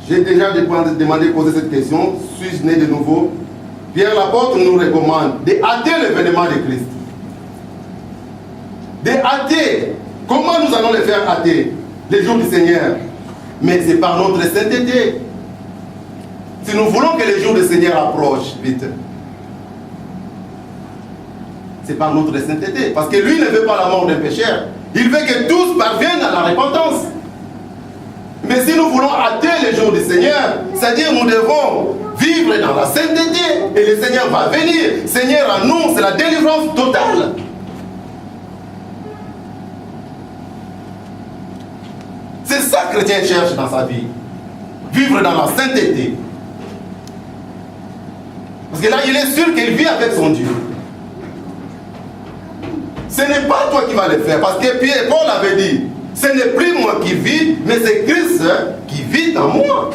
J'ai déjà demandé poser cette question. Suis-je né de nouveau? Pierre l'apôtre nous recommande de hâter l'événement de Christ. De hâter. Comment nous allons les faire hâter les jours du Seigneur? Mais c'est par notre sainteté. Si nous voulons que les jours du Seigneur approchent vite, c'est par notre sainteté. Parce que lui ne veut pas la mort d'un pécheur. Il veut que tous parviennent à la repentance. Mais si nous voulons hâter les jours du Seigneur, c'est-à-dire nous devons vivre dans la sainteté et le Seigneur va venir. Seigneur en nous, c'est la délivrance totale. C'est ça que le chrétien cherche dans sa vie. Vivre dans la sainteté. Parce que là, il est sûr qu'il vit avec son Dieu. Ce n'est pas toi qui vas le faire. Parce que Paul avait dit, ce n'est plus moi qui vis, mais c'est Christ qui vit en moi.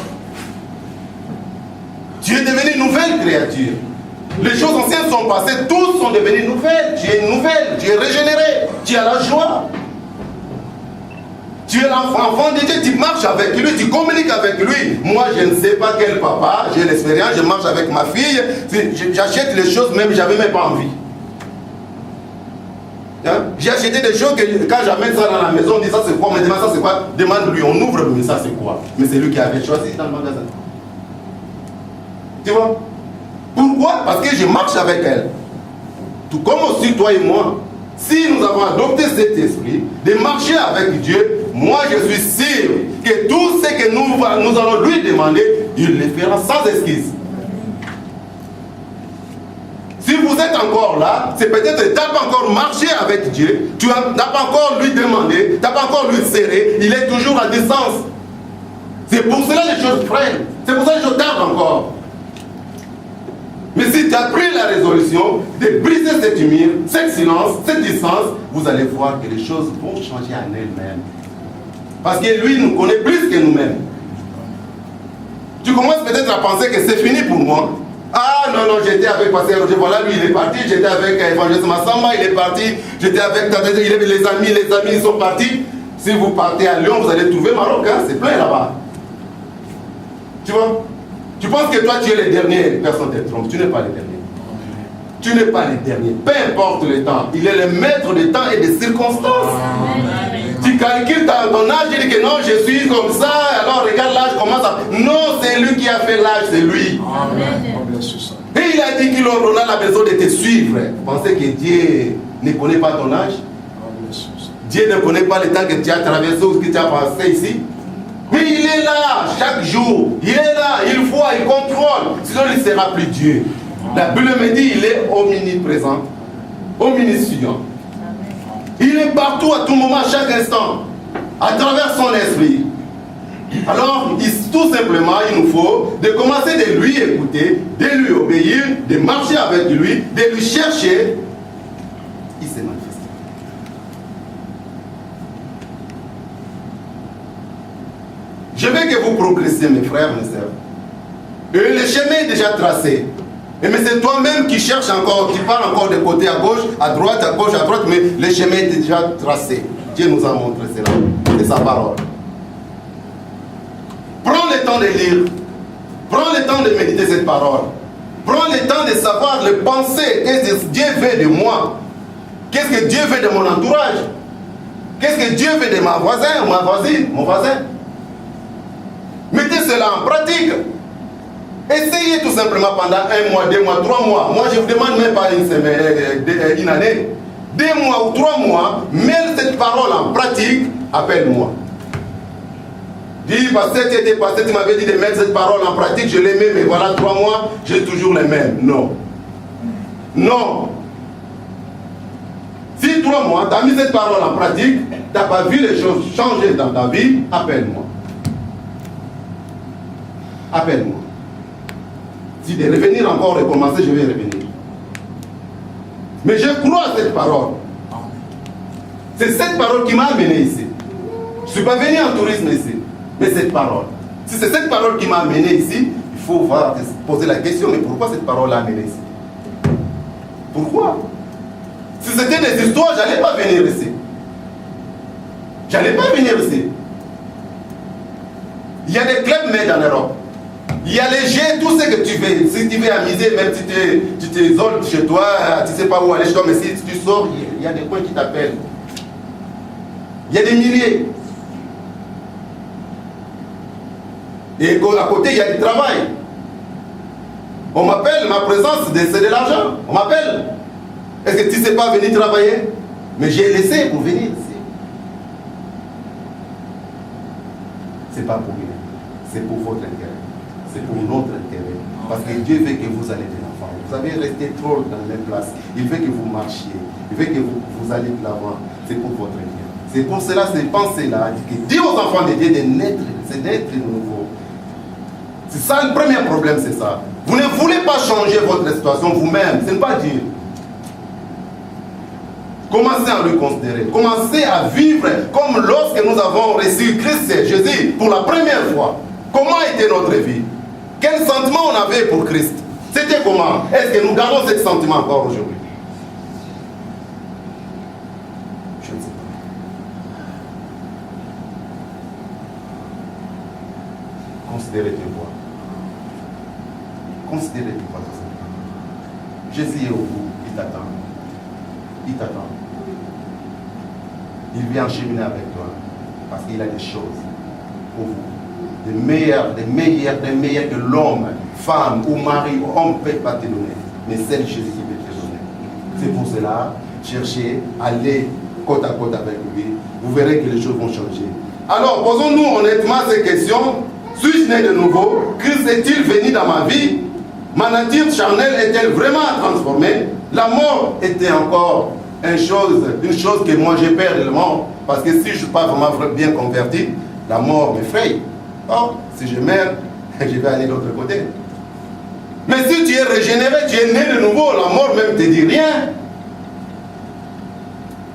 Tu es devenu une nouvelle créature. Les choses anciennes sont passées, tous sont devenus nouvelles. Tu es nouvelle, tu es régénéré, tu as la joie. Tu es l'enfant de Dieu, tu marches avec lui, tu communiques avec lui. Moi, je ne sais pas quel papa, j'ai l'expérience, je marche avec ma fille, j'achète les choses, même j'avais même pas envie. Hein? J'ai acheté des choses que quand j'amène ça dans la maison, on dit ça c'est quoi, mais demande ça c'est quoi, demande-lui, on ouvre, mais ça c'est quoi. Mais c'est lui qui avait choisi dans le magasin. Tu vois? Pourquoi? Parce que je marche avec elle. Tout comme aussi toi et moi. Si nous avons adopté cet esprit de marcher avec Dieu, moi je suis sûr que tout ce que nous allons lui demander, il le fera sans esquisse. vous êtes encore là, c'est peut-être que tu n'as pas encore marché avec Dieu, tu n'as pas encore lui demandé, tu n'as pas encore lui serré, il est toujours à distance. C'est pour cela que les choses freinent, c'est pour ça que les choses tardent encore. Mais si tu as pris la résolution de briser cette mur, cette silence, cette distance, vous allez voir que les choses vont changer en elles-mêmes. Parce que lui nous connaît plus que nous-mêmes. Tu commences peut-être à penser que c'est fini pour moi. Ah non, j'étais avec Pasteur Roger, voilà, lui il est parti, j'étais avec Évangéliste Massamba, il est parti, j'étais avec les amis ils sont partis. Si vous partez à Lyon, vous allez trouver Maroc, hein, c'est plein là-bas. Tu vois? Tu penses que toi tu es le dernier, personne ne te trompe, tu n'es pas le dernier. Tu n'es pas le dernier, peu importe le temps, il est le maître du temps et des circonstances. Tu calcules ton âge, tu dis que non, je suis comme ça, alors regarde l'âge, commence à... Non, c'est lui qui a fait l'âge, c'est lui. Et il a dit qu'il a besoin de te suivre. Pensez que Dieu ne connaît pas ton âge? Dieu ne connaît pas le temps que tu as traversé ou que tu as passé ici? Mais il est là chaque jour, il est là, il voit, il contrôle, sinon il ne sera plus Dieu. La Bible me dit il est omniprésent, omniscient. Il est partout à tout moment, à chaque instant, à travers son esprit. Alors, tout simplement, il nous faut de commencer de lui écouter, de lui obéir, de marcher avec lui, de lui chercher. Il s'est manifesté. Je veux que vous progressiez, mes frères, mes sœurs. Et le chemin est déjà tracé. Mais c'est toi-même qui cherches encore, qui parles encore de côté à gauche, à droite, mais le chemin est déjà tracé. Dieu nous a montré cela. C'est sa parole. Prends le temps de lire. Prends le temps de méditer cette parole. Prends le temps de savoir, de penser. Qu'est-ce que Dieu veut de moi? Qu'est-ce que Dieu veut de mon entourage? Qu'est-ce que Dieu veut de ma voisine, ma voisine, mon voisin? Mettez cela en pratique. Essayez tout simplement pendant 1 mois, 2 mois, 3 mois. Moi, je ne vous demande même pas une semaine, une année. 2 mois ou 3 mois, mets cette parole en pratique, appelle-moi. Dis, pasteur, tu étais passé, tu m'avais dit de mettre cette parole en pratique, je l'ai mis, mais voilà 3 mois, j'ai toujours les mêmes. Non. Non. Si 3 mois, tu as mis cette parole en pratique, tu n'as pas vu les choses changer dans ta vie, appelle-moi. Appelle-moi. Si de revenir encore et commencer, je vais revenir. Mais je crois à cette parole. C'est cette parole qui m'a amené ici. Je ne suis pas venu en tourisme ici. Mais cette parole. Si c'est cette parole qui m'a amené ici, il faut poser la question, mais pourquoi cette parole l'a amené ici? Pourquoi? Si c'était des histoires, je n'allais pas venir ici. Je n'allais pas venir ici. Il y a des clubs mais en Europe. Il y a les jeux, tout ce que tu veux. Si tu veux amuser, même si tu t'isoles chez toi, tu ne sais pas où aller chez toi, mais si tu sors, il y a des coins qui t'appellent. Il y a des milliers. Et à côté, il y a du travail. On m'appelle, ma présence, c'est de l'argent. On m'appelle. Est-ce que tu ne sais pas venir travailler? Mais j'ai laissé pour venir ici. Ce n'est pas pour rien. C'est pour votre intérêt. C'est pour notre intérêt. Parce que Dieu veut que vous allez de l'avant. Vous avez resté trop dans la même place. Il veut que vous marchiez. Il veut que vous alliez de l'avant. C'est pour votre intérêt. C'est pour cela, ces pensées-là, que Dieu aux enfants de Dieu de naître, c'est d'être nouveau. C'est ça le premier problème, c'est ça. Vous ne voulez pas changer votre situation vous-même. Ce n'est pas Dieu. Commencez à le considérer. Commencez à vivre comme lorsque nous avons reçu Christ Jésus pour la première fois. Comment était notre vie? Quel sentiment on avait pour Christ? C'était comment? Est-ce que nous gardons ce sentiment encore aujourd'hui? Je ne sais pas. Considérez tes voies. Considérez tes voies. Jésus est au bout. Il t'attend. Il t'attend. Il vient cheminer avec toi. Parce qu'il a des choses pour vous. Des meilleurs que l'homme, femme ou mari ou homme ne peut pas te donner. Mais c'est Jésus qui peut te donner. C'est pour cela, cherchez, allez côte à côte avec lui. Vous verrez que les choses vont changer. Alors, posons-nous honnêtement ces questions. Suis-je né de nouveau? Christ est-il venu dans ma vie? Ma nature charnelle est-elle vraiment transformée? La mort était encore une chose que moi j'ai peur de la mort. Parce que si je ne suis pas vraiment bien converti, la mort m'effraie. Or, si je meurs, je vais aller de l'autre côté. Mais si tu es régénéré, tu es né de nouveau, la mort même ne te dit rien.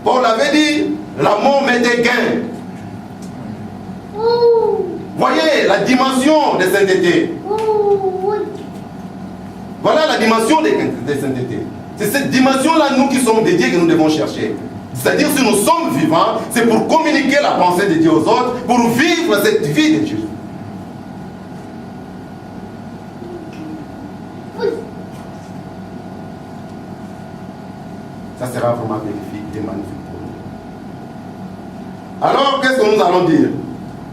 Paul avait dit, la mort m'était gain. Voyez la dimension de sainteté. Voilà la dimension de sainteté. C'est cette dimension-là, nous qui sommes dédiés, que nous devons chercher. C'est-à-dire, si nous sommes vivants, c'est pour communiquer la pensée de Dieu aux autres, pour vivre cette vie de Dieu. Ça sera vraiment bénéfique et magnifique pour nous. Alors, qu'est-ce que nous allons dire?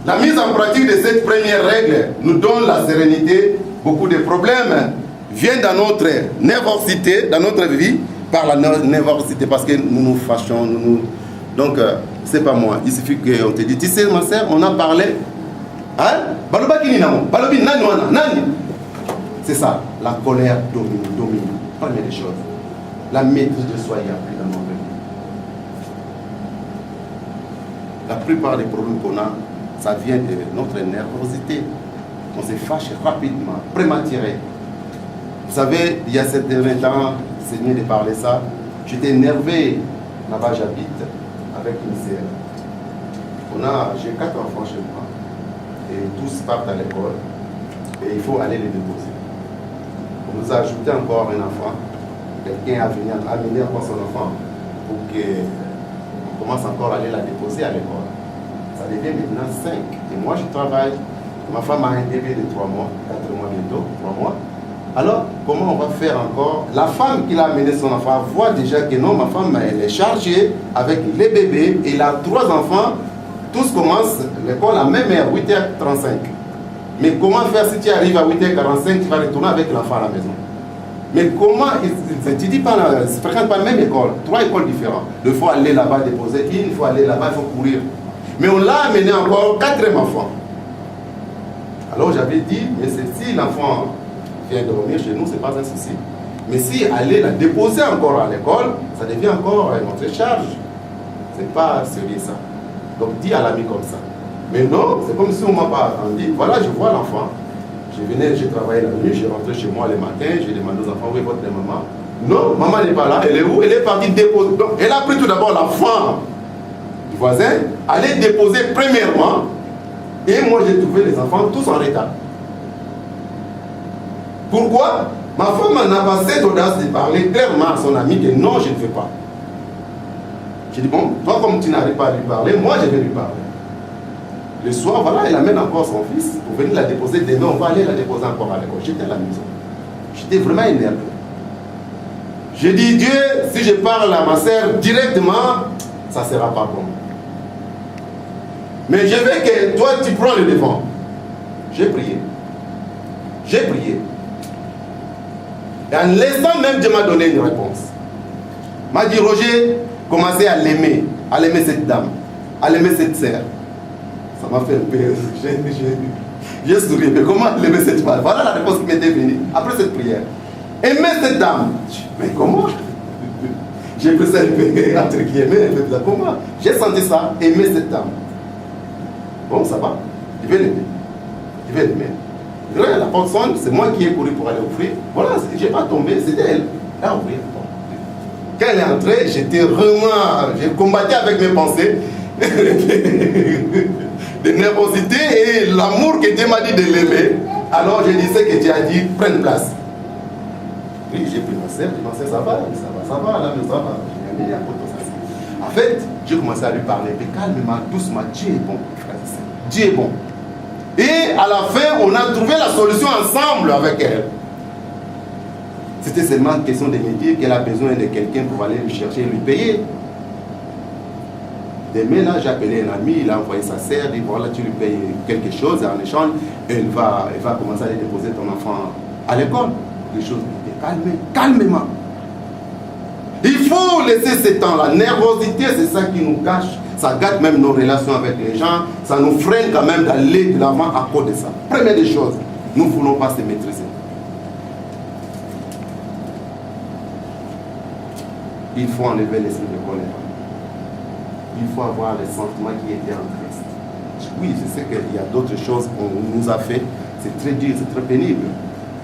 La mise en pratique de cette première règle nous donne la sérénité. Beaucoup de problèmes viennent dans notre nervosité, dans notre vie, par la nervosité, parce que nous nous fâchons, donc, c'est pas moi. Il suffit qu'on te dise, tu sais, ma soeur, on a parlé. Hein? C'est ça, la colère domine. Première des choses. La maîtrise de soi, il n'y a plus dans notre vie. La plupart des problèmes qu'on a, ça vient de notre nervosité. On se fâche rapidement, prématuré. Vous savez, il y a certains temps, c'est mieux de parler ça. J'étais énervé, là-bas j'habite, avec une sœur. J'ai 4 enfants chez moi. Et tous partent à l'école. Et il faut aller les déposer. On nous a ajouté encore un enfant. Quelqu'un a amené encore son enfant pour qu'on commence encore à aller la déposer à l'école. Ça devient maintenant 5. Et moi, je travaille. Ma femme a un bébé de 3 mois, 4 mois bientôt, 3 mois. Alors, comment on va faire encore? La femme qui a amené son enfant voit déjà que non, ma femme, elle est chargée avec les bébés. Et il a 3 enfants. Tous commencent l'école à même heure, 8h35. Mais comment faire si tu arrives à 8h45, tu vas retourner avec l'enfant à la maison? Mais comment, tu dis pas, ne fréquente pas la même école, 3 écoles différentes. Il faut aller là-bas déposer une, il faut aller là-bas, il faut courir. Mais on l'a amené encore 4e enfant. Alors j'avais dit, mais si l'enfant vient dormir chez nous, ce n'est pas un souci. Mais si aller la déposer encore à l'école, ça devient encore notre charge. Ce n'est pas sérieux ça. Donc dis à l'ami comme ça. Mais non, c'est comme si on ne m'a pas attendu. Voilà, je vois l'enfant. J'ai travaillé la nuit, je rentrais chez moi le matin, j'ai demandé aux enfants, où est votre maman? Non, maman n'est pas là, elle est où? Elle est partie déposer. Donc, elle a pris tout d'abord l'enfant du voisin, aller déposer premièrement, et moi j'ai trouvé les enfants tous en retard. Pourquoi? Ma femme n'a pas cette audace de parler clairement à son ami que non, je ne fais pas. J'ai dit, bon, toi comme tu n'arrives pas à lui parler, moi je vais lui parler. Le soir, voilà, elle amène encore son fils pour venir la déposer. Demain, on va aller la déposer encore à l'école. J'étais à la maison. J'étais vraiment énervé. J'ai dit, Dieu, si je parle à ma soeur directement, ça ne sera pas bon. Mais je veux que toi, tu prends le devant. J'ai prié. J'ai prié. Et en l'instant même, Dieu m'a donné une réponse. Il m'a dit, Roger, commencez à l'aimer cette dame, à l'aimer cette sœur. Ça m'a fait un peu. J'ai souri. Mais comment l'aimer cette femme? Voilà la réponse qui m'était venue après cette prière. Aimer cette dame. Mais comment? J'ai pris ça entre guillemets. Comment? J'ai senti ça. Aimer cette dame. Bon, ça va. Je vais l'aimer. Je vais l'aimer. La porte sonne. C'est moi qui ai couru pour aller offrir. Voilà, je n'ai pas tombé. C'était elle. Elle a ouvert. Quand elle est entrée, j'étais vraiment. J'ai combattu avec mes pensées. De nervosité et l'amour que Dieu m'a dit de l'aimer. Alors je disais que Dieu a dit, prenne place. Oui, j'ai pris ma soeur, ça va, là, mais ça va. En fait, j'ai commencé à lui parler, mais calmement, doucement, Dieu est bon, frère et sœur. Dieu est bon. Et à la fin, on a trouvé la solution ensemble avec elle. C'était seulement une question de me dire qu'elle a besoin de quelqu'un pour aller lui chercher et lui payer. Demain, là, j'ai appelé un ami, il a envoyé sa sœur, il dit voilà, tu lui payes quelque chose, et en échange, elle va commencer à aller déposer ton enfant à l'école. Les choses calmement. Il faut laisser ce temps. La nervosité, c'est ça qui nous gâche. Ça gâte même nos relations avec les gens. Ça nous freine quand même d'aller de l'avant à cause de ça. Première des choses, nous ne voulons pas se maîtriser. il faut enlever l'esprit de colère. Il faut avoir les sentiments qui étaient en Christ. Oui, je sais qu'il y a d'autres choses qu'on nous a fait. C'est très dur, c'est très pénible.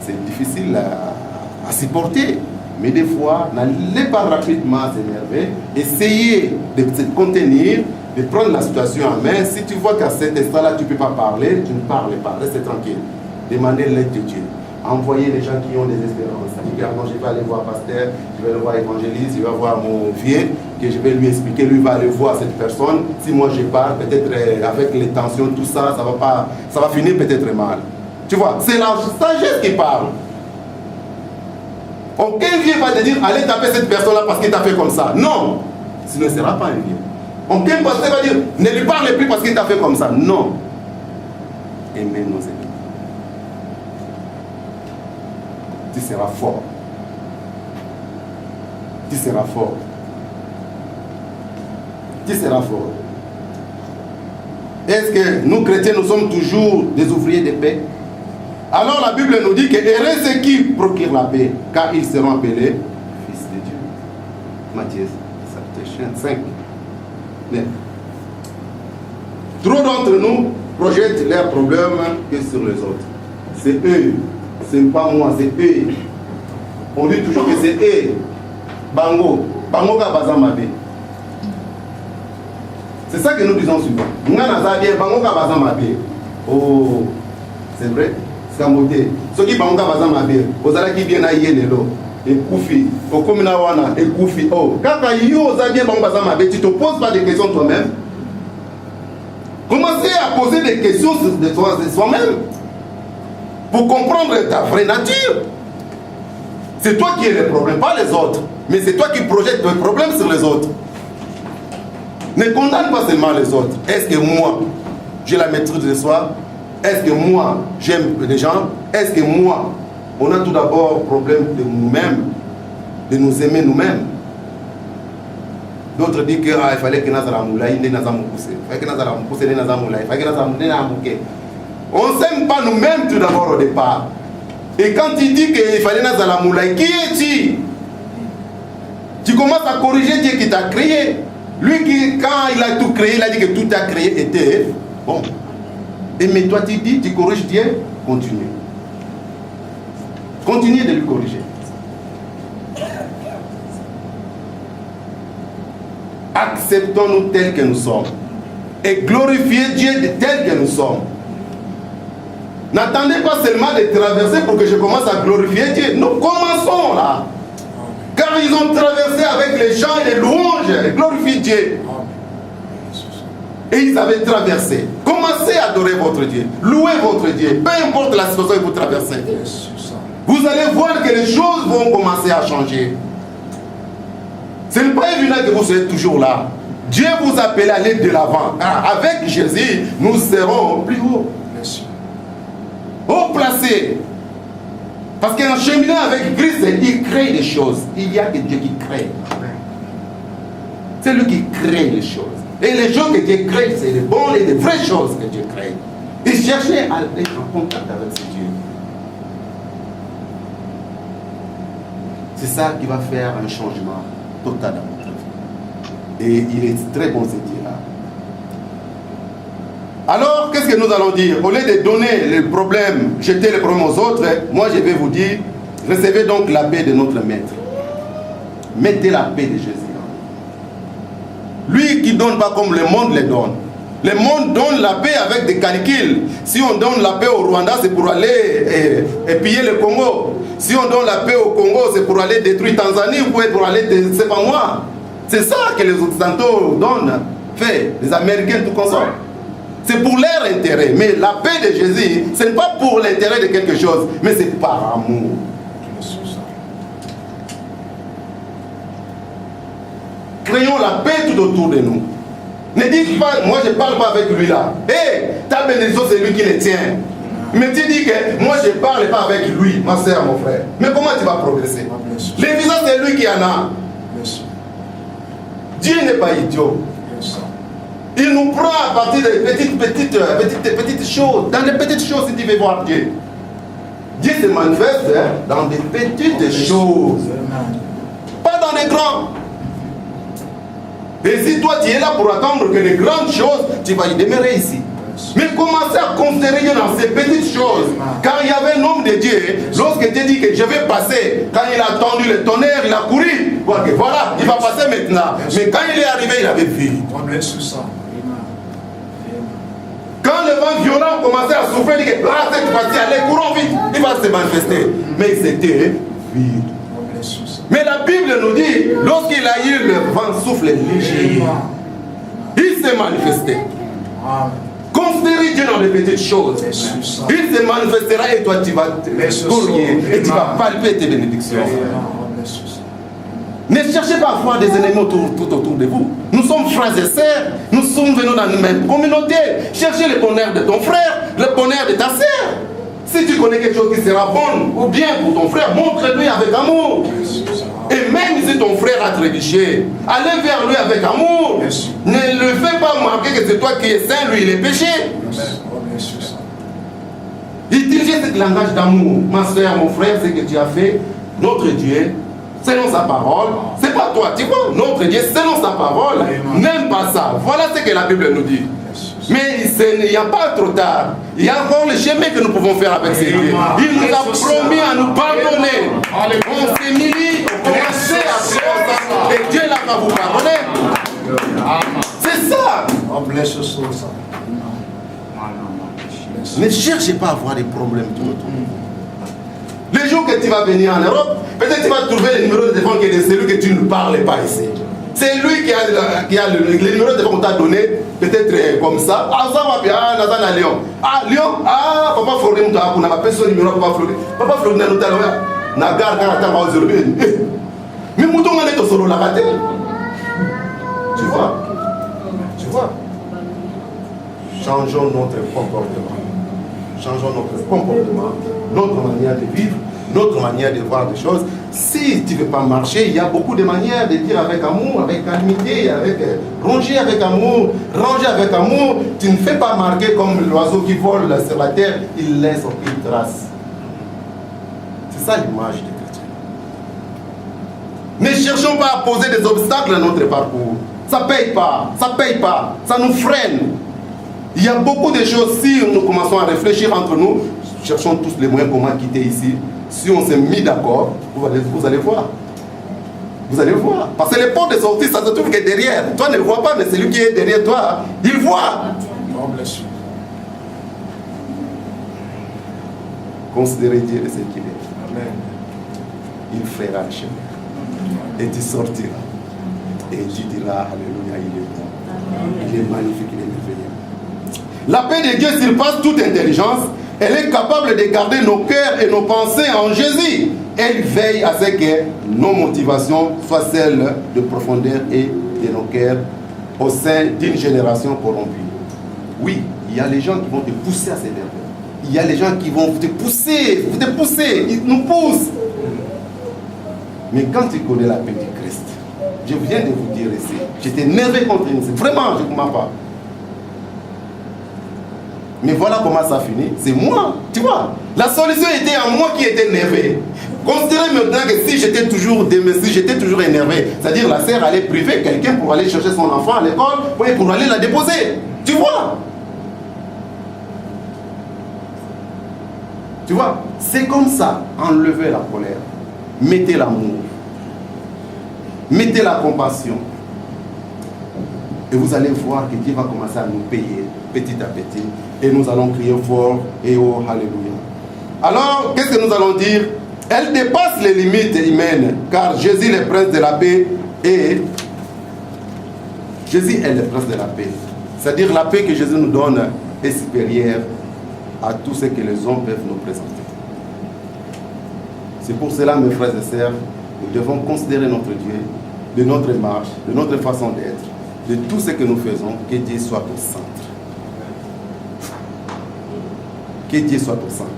C'est difficile à supporter. Mais des fois, n'allez pas rapidement s'énerver. Essayez de se contenir, de prendre la situation en main. Si tu vois qu'à cet instant-là, tu ne peux pas parler, tu ne parles pas. Reste tranquille. Demandez l'aide de Dieu. Envoyez les gens qui ont des espérances. Non, je vais aller voir pasteur, je vais le voir évangéliste, je vais voir mon vieux, que je vais lui expliquer, lui va aller voir cette personne. Si moi je parle, peut-être avec les tensions, tout ça, ça va finir peut-être mal. Tu vois, c'est la sagesse qui parle. Aucun vieux va te dire, allez taper cette personne-là parce qu'il t'a fait comme ça. Non, ce ne sera pas un vieux. Aucun pasteur va dire, ne lui parle plus parce qu'il t'a fait comme ça. Non. Aimez nos ennemis. Tu seras fort. Tu seras fort. Tu seras fort. Est-ce que nous chrétiens, nous sommes toujours des ouvriers de paix? Alors la Bible nous dit que heureux ceux qui procurent la paix, car ils seront appelés fils de Dieu. Matthieu 5. 9. Trop d'entre nous projettent leurs problèmes que sur les autres. C'est eux. Ce n'est pas moi, c'est eux. On dit toujours que c'est eux. Bango. Bango ka bazamabe. C'est ça que nous disons souvent. Bango ka bazamabe. Oh, c'est vrai. C'est un modèle. Ceux qui bango ka bazamabe. Vous allez qui bien aïe lelo. Et koufi. Au komina wana. Et koufi. Oh. Quand yo zabie bango bazamabe, tu te poses pas des questions toi-même. Commencez à poser des questions de soi-même. Pour comprendre ta vraie nature. C'est toi qui es le problème, pas les autres. Mais c'est toi qui projettes le problème sur les autres. Ne condamne pas seulement les autres. Est-ce que moi, j'ai la maîtrise de soi? Est-ce que moi, j'aime les gens? Est-ce que moi, on a tout d'abord problème de nous-mêmes, de nous aimer nous-mêmes? D'autres disent qu'il fallait que Nazara Moulaï ne Nazamou pousse. Il fallait que Nazara Moulaï pousse ne Nazamou Moulaï. Il fallait que Nazara Moulaï. On ne s'aime pas nous-mêmes tout d'abord au départ. Et quand il dit qu'il fallait Nazala Moulaï, qui es-tu? Tu commences à corriger Dieu qui t'a créé. Lui qui, quand il a tout créé, il a dit que tout a créé était bon. Et mais toi tu dis, tu corriges Dieu, continue. Continue de lui corriger. Acceptons-nous tels que nous sommes. Et glorifiez Dieu tel que nous sommes. N'attendez pas seulement de traverser pour que je commence à glorifier Dieu. Nous commençons là. Car ils ont traversé avec les chants et les louanges et glorifié Dieu. Et ils avaient traversé. Commencez à adorer votre Dieu. Louez votre Dieu. Peu importe la situation que vous traversez. Vous allez voir que les choses vont commencer à changer. Ce n'est pas évident que vous soyez toujours là. Dieu vous appelle à aller de l'avant. Avec Jésus, nous serons plus haut. Haut placé. Parce qu'en cheminant avec Christ, il crée des choses. Il y a que Dieu qui crée. C'est lui qui crée les choses. Et les choses que Dieu crée, c'est les bonnes et les vraies choses que Dieu crée. Il cherchait à être en contact avec ce Dieu. C'est ça qui va faire un changement total dans notre vie. Et il est très bon ce Dieu-là. Alors, qu'est-ce que nous allons dire? Au lieu de donner les problèmes, jeter les problèmes aux autres, moi je vais vous dire, recevez donc la paix de notre Maître. Mettez la paix de Jésus. Lui qui ne donne pas comme le monde les donne. Le monde donne la paix avec des calculs. Si on donne la paix au Rwanda, c'est pour aller piller le Congo. Si on donne la paix au Congo, c'est pour aller détruire Tanzanie ou pour aller, c'est pas moi. C'est ça que les Occidentaux donnent, fait, les Américains tout comme ça. C'est pour leur intérêt. Mais la paix de Jésus, ce n'est pas pour l'intérêt de quelque chose, mais c'est par amour. Créons la paix tout autour de nous. Ne dites pas, moi je ne parle pas avec lui là. Hé, ta bénédiction c'est lui qui le tient. Mais tu dis que moi je ne parle pas avec lui, ma soeur, mon frère. Mais comment tu vas progresser? Les visages c'est lui qui en a. Dieu n'est pas idiot. Il nous prend à partir des petites choses. Dans les petites choses, si tu veux voir Dieu. Dieu se manifeste dans des petites choses. Pas dans les grands. Et si toi tu es là pour attendre que les grandes choses, tu vas y demeurer ici. Mais commencez à considérer Dieu dans ces petites choses. Quand il y avait un homme de Dieu, lorsque Dieu dit que je vais passer, quand il a entendu le tonnerre, il a couru. Voilà, il va passer maintenant. Mais quand il est arrivé, il avait vu. Quand le vent violent commençait à souffler, il dit que là, cette fois-ci, allez, courons vite, il va se manifester. Mais c'était vide. Mais la Bible nous dit, lorsqu'il a eu le vent souffle léger, il s'est manifesté. Considérez Dieu dans les petites choses. Il se manifestera et toi tu vas courir et tu vas palper tes bénédictions. Ne cherchez pas à voir des ennemis tout autour de vous. Nous sommes frères et sœurs. Nous sommes venus dans une même communauté. Cherchez le bonheur de ton frère, le bonheur de ta sœur. Si tu connais quelque chose qui sera bon ou bien pour ton frère, montre-lui avec amour. Et même si ton frère a trébuché, allez vers lui avec amour. Ne le fais pas marquer que c'est toi qui es saint, lui il est péché. Utilisez ce langage d'amour. Ma soeur, mon frère, ce que tu as fait, notre Dieu, selon sa parole, c'est pas toi, tu vois, notre Dieu, selon sa parole, n'aime pas ça. Voilà ce que la Bible nous dit. Mais il n'y a pas trop tard. Il y a encore le chemin que nous pouvons faire avec ces dieux. Il nous a promis à nous pardonner. On s'est mis, on commençait à faire ça. Et Dieu là va vous pardonner. C'est ça. Ne cherchez pas à avoir des problèmes tout autour. Les jours que tu vas venir en Europe, peut-être tu vas trouver le numéro de téléphone qui est de celui que tu ne parles pas ici. C'est lui qui a le numéro de téléphone qu'on t'a donné, peut-être comme ça. Ah, ça va bien, Nathan à Lyon. Ah, Lyon, ah, Papa Florine, tu as appelé son numéro, Papa Florine. Papa Florine, nous t'as Nagar, quand tu as mais mouton, on est au solo la raté. Tu vois? Tu vois? Changeons notre comportement. Changeons notre comportement, notre manière de vivre, notre manière de voir les choses. Si tu ne veux pas marcher, il y a beaucoup de manières de dire avec amour, avec calmité, avec ranger avec amour, ranger avec amour. Tu ne fais pas marquer comme l'oiseau qui vole sur la terre, il laisse aucune trace. C'est ça l'image des chrétiens. Ne cherchons pas à poser des obstacles à notre parcours. Ça ne paye pas, ça ne paye pas, ça nous freine. Il y a beaucoup de choses, si nous commençons à réfléchir entre nous, cherchons tous les moyens comment quitter ici. Si on s'est mis d'accord, vous allez voir. Vous allez voir. Parce que les portes de sortie, ça se trouve que derrière. Toi ne le vois pas, mais celui qui est derrière toi, il voit. Considérez Dieu de ce qu'il est. Amen. Il fera le chemin. Et tu sortiras. Et tu diras, Alléluia, il est bon. Il est magnifique, il est merveilleux. La paix de Dieu surpasse toute intelligence. Elle est capable de garder nos cœurs et nos pensées en Jésus. Elle veille à ce que nos motivations soient celles de profondeur et de nos cœurs au sein d'une génération corrompue. Oui, il y a les gens qui vont te pousser à ces verbes. Il y a les gens qui vont te pousser, ils nous poussent. Mais quand tu connais la paix du Christ, je viens de vous dire ici, j'étais énervé contre nous. Vraiment, je ne comprends pas. Mais voilà comment ça finit. C'est moi, tu vois. La solution était à moi qui était énervé. Considérez maintenant que si j'étais toujours énervé, c'est-à-dire la sœur allait priver quelqu'un pour aller chercher son enfant à l'école, pour aller la déposer. Tu vois. Tu vois, c'est comme ça. Enlevez la colère. Mettez l'amour. Mettez la compassion. Et vous allez voir que Dieu va commencer à nous payer petit à petit. Et nous allons crier fort et oh, alléluia. Alors, qu'est-ce que nous allons dire? Elle dépasse les limites humaines, car Jésus est le prince de la paix et Jésus est le prince de la paix. C'est-à-dire la paix que Jésus nous donne est supérieure à tout ce que les hommes peuvent nous présenter. C'est pour cela, mes frères et sœurs, nous devons considérer notre Dieu, de notre marche, de notre façon d'être, de tout ce que nous faisons, que Dieu soit au centre. Que Dieu soit au centre.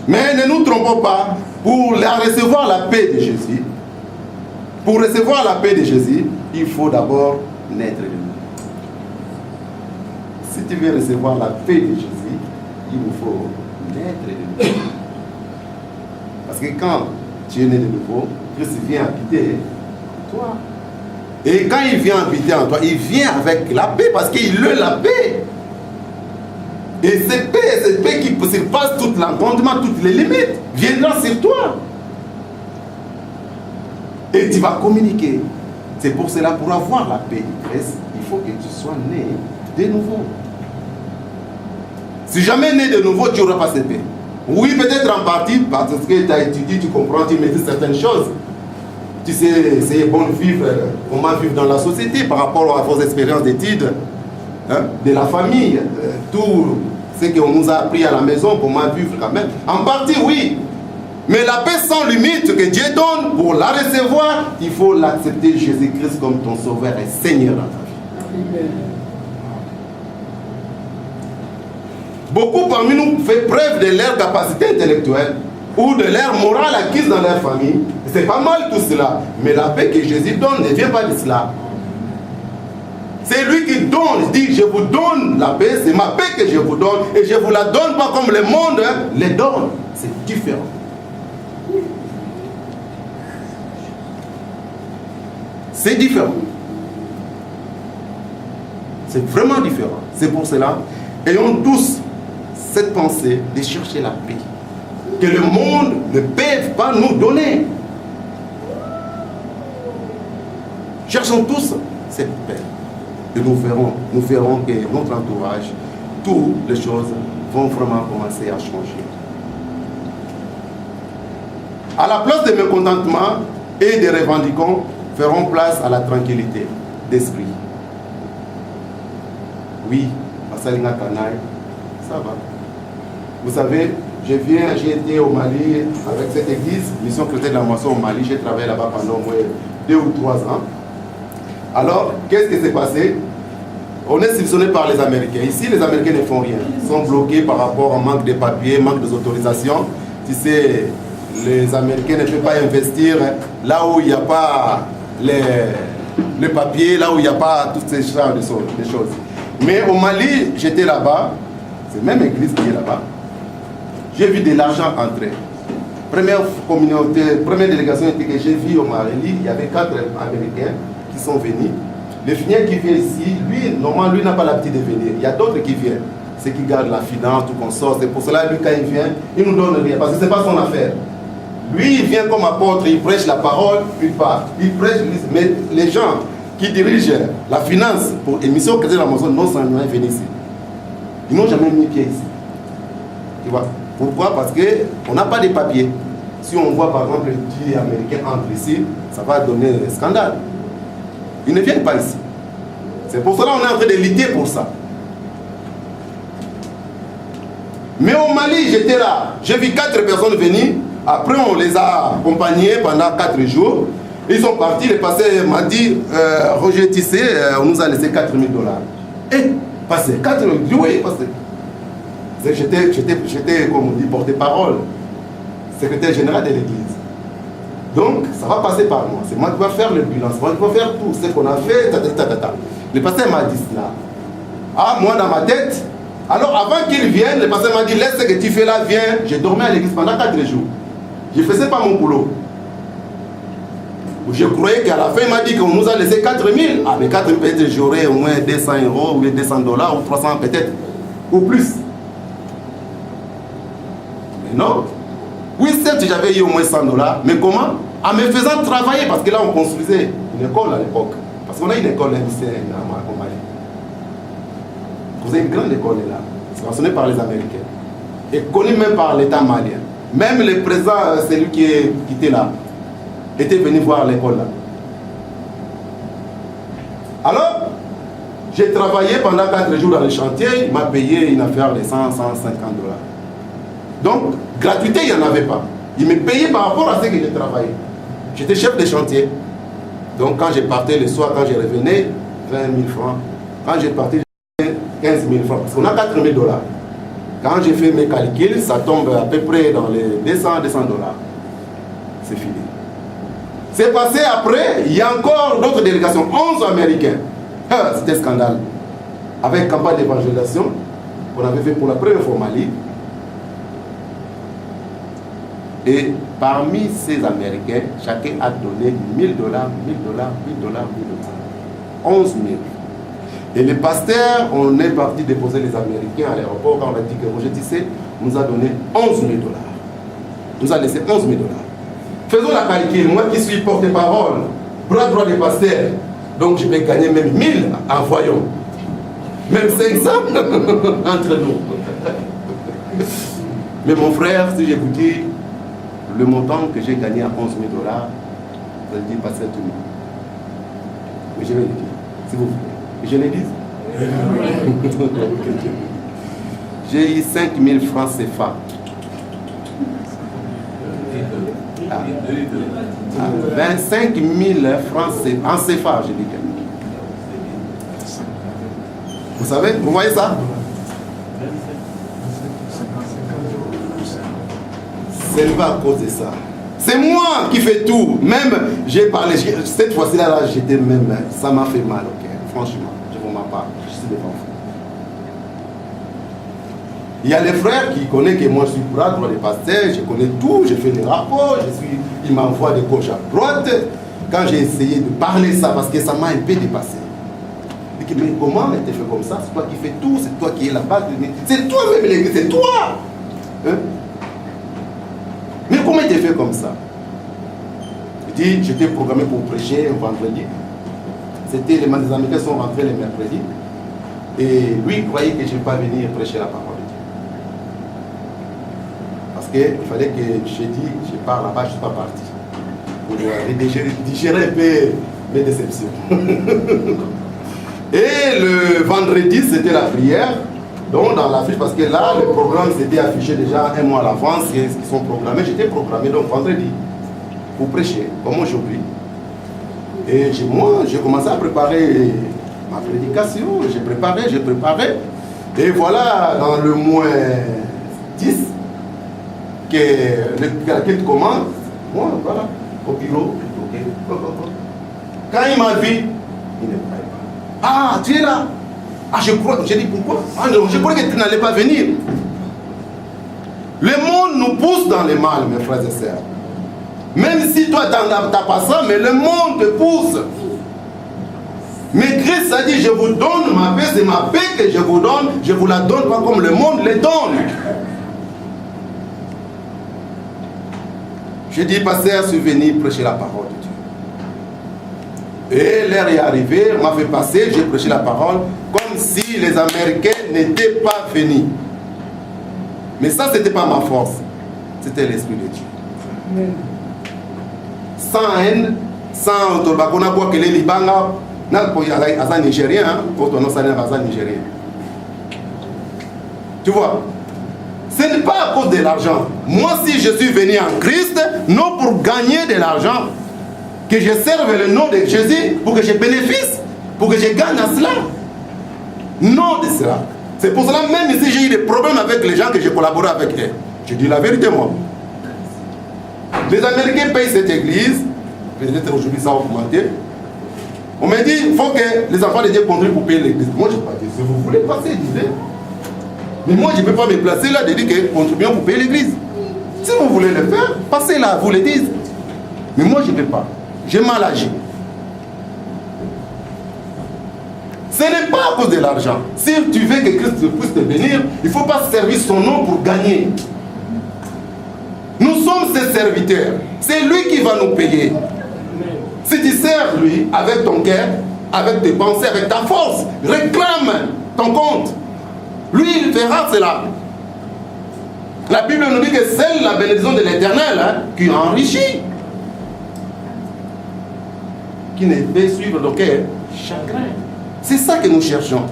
Mais ne nous trompons pas, pour recevoir la paix de Jésus, pour recevoir la paix de Jésus, il faut d'abord naître de nouveau. Si tu veux recevoir la paix de Jésus, il nous faut naître de nouveau. Parce que quand tu es né de nouveau, Christ vient habiter toi. Et quand il vient habiter en toi, il vient avec la paix parce qu'il est la paix. Et cette paix qui surpasse tout l'entendement, toutes les limites, viendra sur toi. Et tu vas communiquer. C'est pour cela, pour avoir la paix, il faut que tu sois né de nouveau. Si jamais né de nouveau, tu n'auras pas cette paix. Oui, peut-être en partie, parce que tu as étudié, tu comprends, tu maîtrises certaines choses. Tu sais, c'est bon de vivre, comment vivre dans la société par rapport à vos expériences d'études, hein, de la famille, tout ce qu'on nous a appris à la maison, comment vivre quand même. En partie, oui. Mais la paix sans limite que Dieu donne, pour la recevoir, il faut l'accepter Jésus-Christ comme ton sauveur et Seigneur dans ta vie. Amen. Beaucoup parmi nous font preuve de leur capacité intellectuelle ou de leur morale acquise dans leur famille. C'est pas mal tout cela. Mais la paix que Jésus donne ne vient pas de cela. C'est lui qui donne. Il dit, je vous donne la paix, c'est ma paix que je vous donne. Et je ne vous la donne pas comme le monde les donne. C'est différent. C'est différent. C'est vraiment différent. C'est pour cela, ayons tous cette pensée de chercher la paix. Que le monde ne peut pas nous donner. Cherchons tous cette paix. Et nous verrons que notre entourage, toutes les choses vont vraiment commencer à changer. À la place de mécontentement et de revendiquants, ferons place à la tranquillité d'esprit. Oui, à Salinga Kanaï, ça va. Vous savez, j'ai été au Mali avec cette église, Mission chrétienne de la moisson au Mali. J'ai travaillé là-bas pendant au moins 2 ou 3 ans. Alors, qu'est-ce qui s'est passé? On est subventionné par les Américains. Ici, les Américains ne font rien. Ils sont bloqués par rapport au manque de papiers, manque d'autorisation. Tu sais, les Américains ne peuvent pas investir là où il n'y a pas les papiers, là où il n'y a pas toutes ces genres de choses. Mais au Mali, j'étais là-bas, c'est même l'église qui est là-bas. J'ai vu de l'argent entrer. Première communauté, première délégation que j'ai vue au Mali, il y avait 4 Américains qui sont venus. Le Finien qui vient ici, lui, normalement, lui n'a pas l'habitude de venir. Il y a d'autres qui viennent. Ceux qui gardent la finance, tout qu'on sort. C'est pour cela, lui, quand il vient, il nous donne rien. Parce que ce n'est pas son affaire. Lui, il vient comme apôtre, il prêche la parole, il part. Il prêche, mais les gens qui dirigent la finance pour Mission chrétienne de l'Amazon, non sans rien venir ici. Ils n'ont jamais mis pied ici. Tu vois? Pourquoi? Parce qu'on n'a pas de papiers. Si on voit par exemple les Américains entrent ici, ça va donner un scandale. Ils ne viennent pas ici. C'est pour cela qu'on est en train de lutter pour ça. Mais au Mali, j'étais là. J'ai vu 4 personnes venir. Après, on les a accompagnés pendant 4 jours. Ils sont partis. Le pasteur m'a dit, Roger Tissé, on nous a laissé $4 000. Et, pasteur, 4 000. Je dis oui, pasteur. J'étais, comme on dit, porte-parole, secrétaire général de l'église. Donc, ça va passer par moi. C'est moi qui vais faire le bilan. C'est moi qui vais faire tout ce qu'on a fait. Le pasteur m'a dit cela. Ah, moi, dans ma tête. Alors, avant qu'il vienne, le pasteur m'a dit, laisse ce que tu fais là, viens. J'ai dormi à l'église pendant 4 jours. Je ne faisais pas mon boulot. Je croyais qu'à la fin, il m'a dit qu'on nous a laissé 4 000. Ah, mais 4 000, peut-être j'aurais au moins 200 € ou $200 ou 300 peut-être. Ou plus. Mais non. Oui, certes, j'avais eu au moins $100. Mais comment? En me faisant travailler, parce que là, on construisait une école à l'époque. Parce qu'on a une école industrielle au Mali. On faisait une grande école là. Subventionnée par les Américains. Et connue même par l'État malien. Même le président, celui qui était là, était venu voir l'école là. Alors, j'ai travaillé pendant 4 jours dans le chantier. Il m'a payé une affaire de 100, 150 $. Donc, gratuité, il n'y en avait pas. Il me payait par rapport à ce que j'ai travaillé. J'étais chef de chantier. Donc, quand je partais le soir, quand je revenais, 20 000 francs. Quand je partais, 15 000 francs. Parce qu'on a 4 000 $. Quand j'ai fait mes calculs, ça tombe à peu près dans les 200 $. C'est fini. C'est passé après, il y a encore d'autres délégations, 11 Américains. C'était un scandale. Avec campagne d'évangélisation qu'on avait fait pour la première fois au Mali. Et parmi ces Américains, chacun a donné $1 000, $1 000, $1 000, $1 000, $1 000. 11 000. Et les pasteurs, on est parti déposer les Américains à l'aéroport quand on a dit que Roger Tissé nous a donné $11 000. Nous a laissé $11 000. Faisons la calcul, moi qui suis porte-parole, bras droit des pasteurs, donc je vais gagner même 1000 en voyant. Même 500 entre nous. Mais mon frère, si je vous dis le montant que j'ai gagné à $11 000, vous allez dire, passer tout le monde. Mais je vais le dire, s'il vous plaît. Je le dis. J'ai eu 5 000 francs CFA. 25 000 francs en CFA, je dis. Vous savez, vous voyez ça? Ce n'est pas à cause de ça. C'est moi qui fais tout. Même, j'ai parlé, cette fois-ci-là, j'étais même, ça m'a fait mal, ok? Franchement, je vous m'en parle, je suis devant vous. Il y a les frères qui connaissent que moi je suis bras droit des pasteurs, je connais tout, je fais des rapports, ils m'envoient de gauche à droite. Quand j'ai essayé de parler ça, parce que ça m'a un peu dépassé. Je dis, mais comment tu fais comme ça? C'est toi qui fais tout, c'est toi qui es là-bas. C'est toi-même l'église, c'est toi! Hein? Mais comment tu fais comme ça? Je dis, j'étais programmé pour prêcher un vendredi. Les Américains sont rentrés le mercredi. Et lui, il croyait que je ne vais pas venir prêcher la parole de Dieu. Parce qu'il fallait que je pars là-bas, je ne suis pas parti. Pour digérer un peu mes déceptions. Et le vendredi, c'était la prière. Donc dans l'affiche, parce que là, le programme s'était affiché déjà un mois à l'avance, qui sont programmés. J'étais programmé donc vendredi pour prêcher, comme aujourd'hui. Et moi, j'ai commencé à préparer ma prédication. J'ai préparé. Et voilà, dans le mois 10, que la quête commence, moi, voilà, au bureau. Quand il m'a vu, il ne croyait pas. Ah, tu es là? Ah, je crois. J'ai dit pourquoi? Ah, non, je croyais que tu n'allais pas venir. Le monde nous pousse dans le mal, mes frères et sœurs. Même si toi, tu n'as pas ça, mais le monde te pousse. Mais Christ a dit, je vous donne ma paix, c'est ma paix que je vous donne. Je ne vous la donne pas comme le monde les donne. Je dis, pasteur, je suis venu prêcher la parole de Dieu. Et l'heure est arrivée, on m'a fait passer, j'ai prêché la parole, comme si les Américains n'étaient pas venus. Mais ça, ce n'était pas ma force. C'était l'Esprit de Dieu. Amen. Sans haine, sans tolbakona quoi que les Libanga, n'a Nigérien, quand on a Nigérien. Tu vois, ce n'est pas à cause de l'argent. Moi, si je suis venu en Christ, non pour gagner de l'argent, que je serve le nom de Jésus, pour que je bénéficie, pour que je gagne à cela. Non de cela. C'est pour cela, même si j'ai eu des problèmes avec les gens que j'ai collaboré avec eux, je dis la vérité, moi. Les Américains payent cette église, peut-être aujourd'hui ça a augmenté. On m'a dit, il faut que les enfants de Dieu contribuent pour payer l'église. Moi, je n'ai pas dit, si vous voulez passer, disez. Mais moi, je ne peux pas me placer là de dire que contribuons pour payer l'église. Si vous voulez le faire, passez là, vous le dites. Mais moi, je ne peux pas. J'ai mal agi. Ce n'est pas à cause de l'argent. Si tu veux que Christ puisse te bénir, il ne faut pas servir son nom pour gagner. Nous sommes ses serviteurs. C'est lui qui va nous payer. Si tu sers lui avec ton cœur, avec tes pensées, avec ta force, réclame ton compte. Lui, il fera cela. La Bible nous dit que c'est la bénédiction de l'Éternel qui enrichit. Qui ne peut suivre le cœur chagrin. C'est ça que nous cherchons.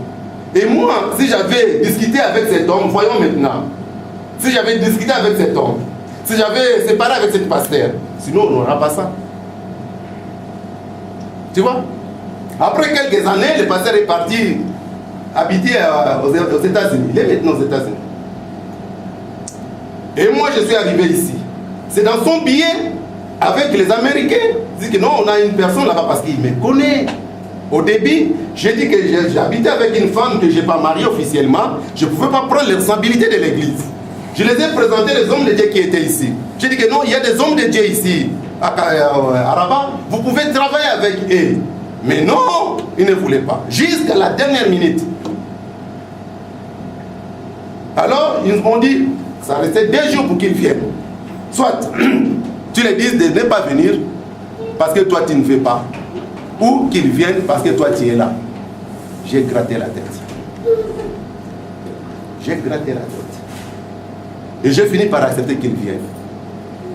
Et moi, si j'avais discuté avec cet homme, voyons maintenant. Si j'avais discuté avec cet homme, si j'avais séparé avec cette pasteur, sinon on n'aura pas ça. Tu vois? Après quelques années, le pasteur est parti habiter aux États-Unis. Il est maintenant aux États-Unis. Et moi, je suis arrivé ici. C'est dans son billet avec les Américains. Il dit que non, on a une personne là-bas parce qu'il me connaît. Au début, j'ai dit que j'habitais avec une femme que je n'ai pas mariée officiellement. Je ne pouvais pas prendre les responsabilités de l'église. Je les ai présentés les hommes de Dieu qui étaient ici. J'ai dit que non, il y a des hommes de Dieu ici, à Rabat, vous pouvez travailler avec eux. Mais non, ils ne voulaient pas. Jusqu'à la dernière minute. Alors, ils m'ont dit, ça restait 2 jours pour qu'ils viennent. Soit, tu les dis de ne pas venir, parce que toi tu ne veux pas. Ou qu'ils viennent parce que toi tu es là. J'ai gratté la tête. J'ai gratté la tête. Et j'ai fini par accepter qu'ils viennent.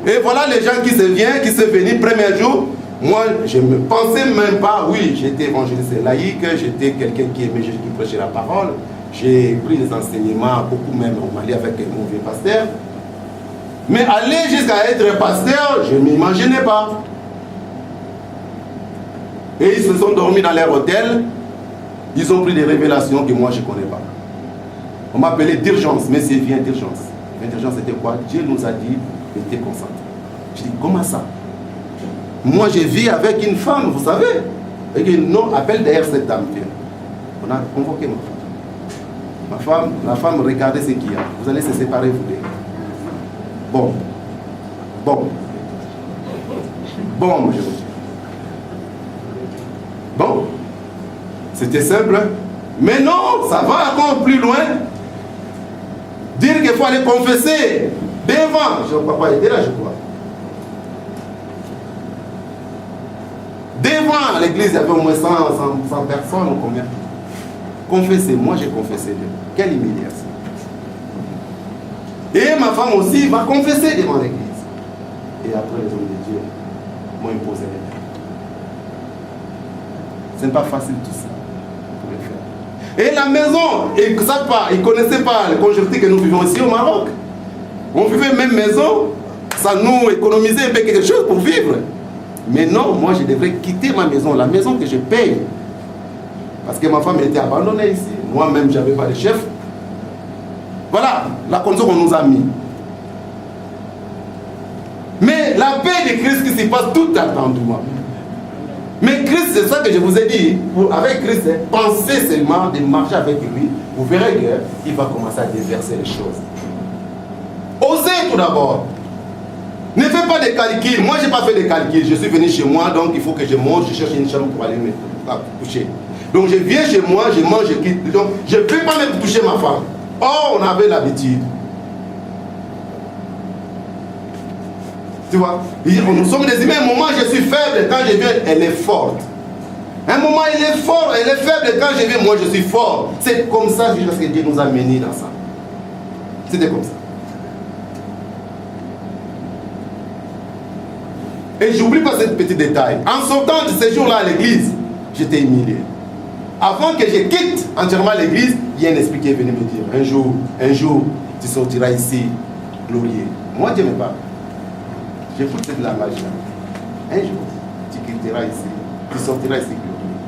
Et voilà les gens qui se viennent, qui sont venus premier jour. Moi, je ne me pensais même pas, oui, j'étais évangéliste laïque, j'étais quelqu'un qui aimait Jésus, qui prêchait la parole. J'ai pris des enseignements, beaucoup même au Mali avec mon vieux pasteur. Mais aller jusqu'à être pasteur, je ne m'imaginais pas. Et ils se sont dormis dans leur hôtel. Ils ont pris des révélations que moi je ne connais pas. On m'appelait d'urgence, mais c'est vient d'urgence. L'urgence c'était quoi? Dieu nous a dit de te concentrer. Je dis, comment ça? Moi je vis avec une femme, vous savez. Et que non, appelle d'ailleurs cette dame. On a convoqué ma femme. La femme, regardez ce qu'il y a. Vous allez se séparer, vous deux. Bon, moi je vous dis. Bon, c'était simple. Mais non, ça va encore plus loin. Dire qu'il faut aller confesser devant. Je ne crois pas, était là, je crois. Devant l'église, il y avait au moins 100 personnes ou combien? Confesser, moi j'ai confessé Dieu. Quelle humiliation. Et ma femme aussi va confesser devant l'église. Et après les hommes de Dieu m'ont imposé les mains. Ce n'est pas facile tout ça pour le faire. Et la maison, ils ne savent pas, ils ne connaissaient pas le conjoncture que nous vivons ici au Maroc. On vivait même maison, ça nous économisait un peu quelque chose pour vivre. Mais non, moi je devrais quitter ma maison, la maison que je paye. Parce que ma femme était abandonnée ici. Moi-même, je n'avais pas de chef. Voilà la condition qu'on nous a mis. Mais la paix de Christ qui s'y passe tout attend de moi. Mais Christ, c'est ça que je vous ai dit. Avec Christ, pensez seulement de marcher avec lui. Vous verrez qu'il va commencer à déverser les choses. Osez tout d'abord. Ne faites pas de calculs. Moi, je n'ai pas fait de calculs. Je suis venu chez moi, donc il faut que je mange. Je cherche une chambre pour aller me coucher. Donc je viens chez moi, je mange, je quitte. Donc je ne peux pas même toucher ma femme. Oh, on avait l'habitude. Tu vois, nous sommes des humains. Un moment, je suis faible. Quand je viens, elle est forte. Un moment, elle est forte, elle est faible. Quand je viens, moi, je suis fort. C'est comme ça jusqu'à ce que Dieu nous a menés dans ça. C'était comme ça. Et j'oublie pas ce petit détail. En sortant de ce jour-là à l'église, j'étais humilié. Avant que je quitte entièrement l'église, il y a un esprit qui est venu me dire, un jour, tu sortiras ici, glorieux. Moi, Dieu me parle. J'écoute cette langage-là. Un jour, tu quitteras ici, tu sortiras ici, glorieux.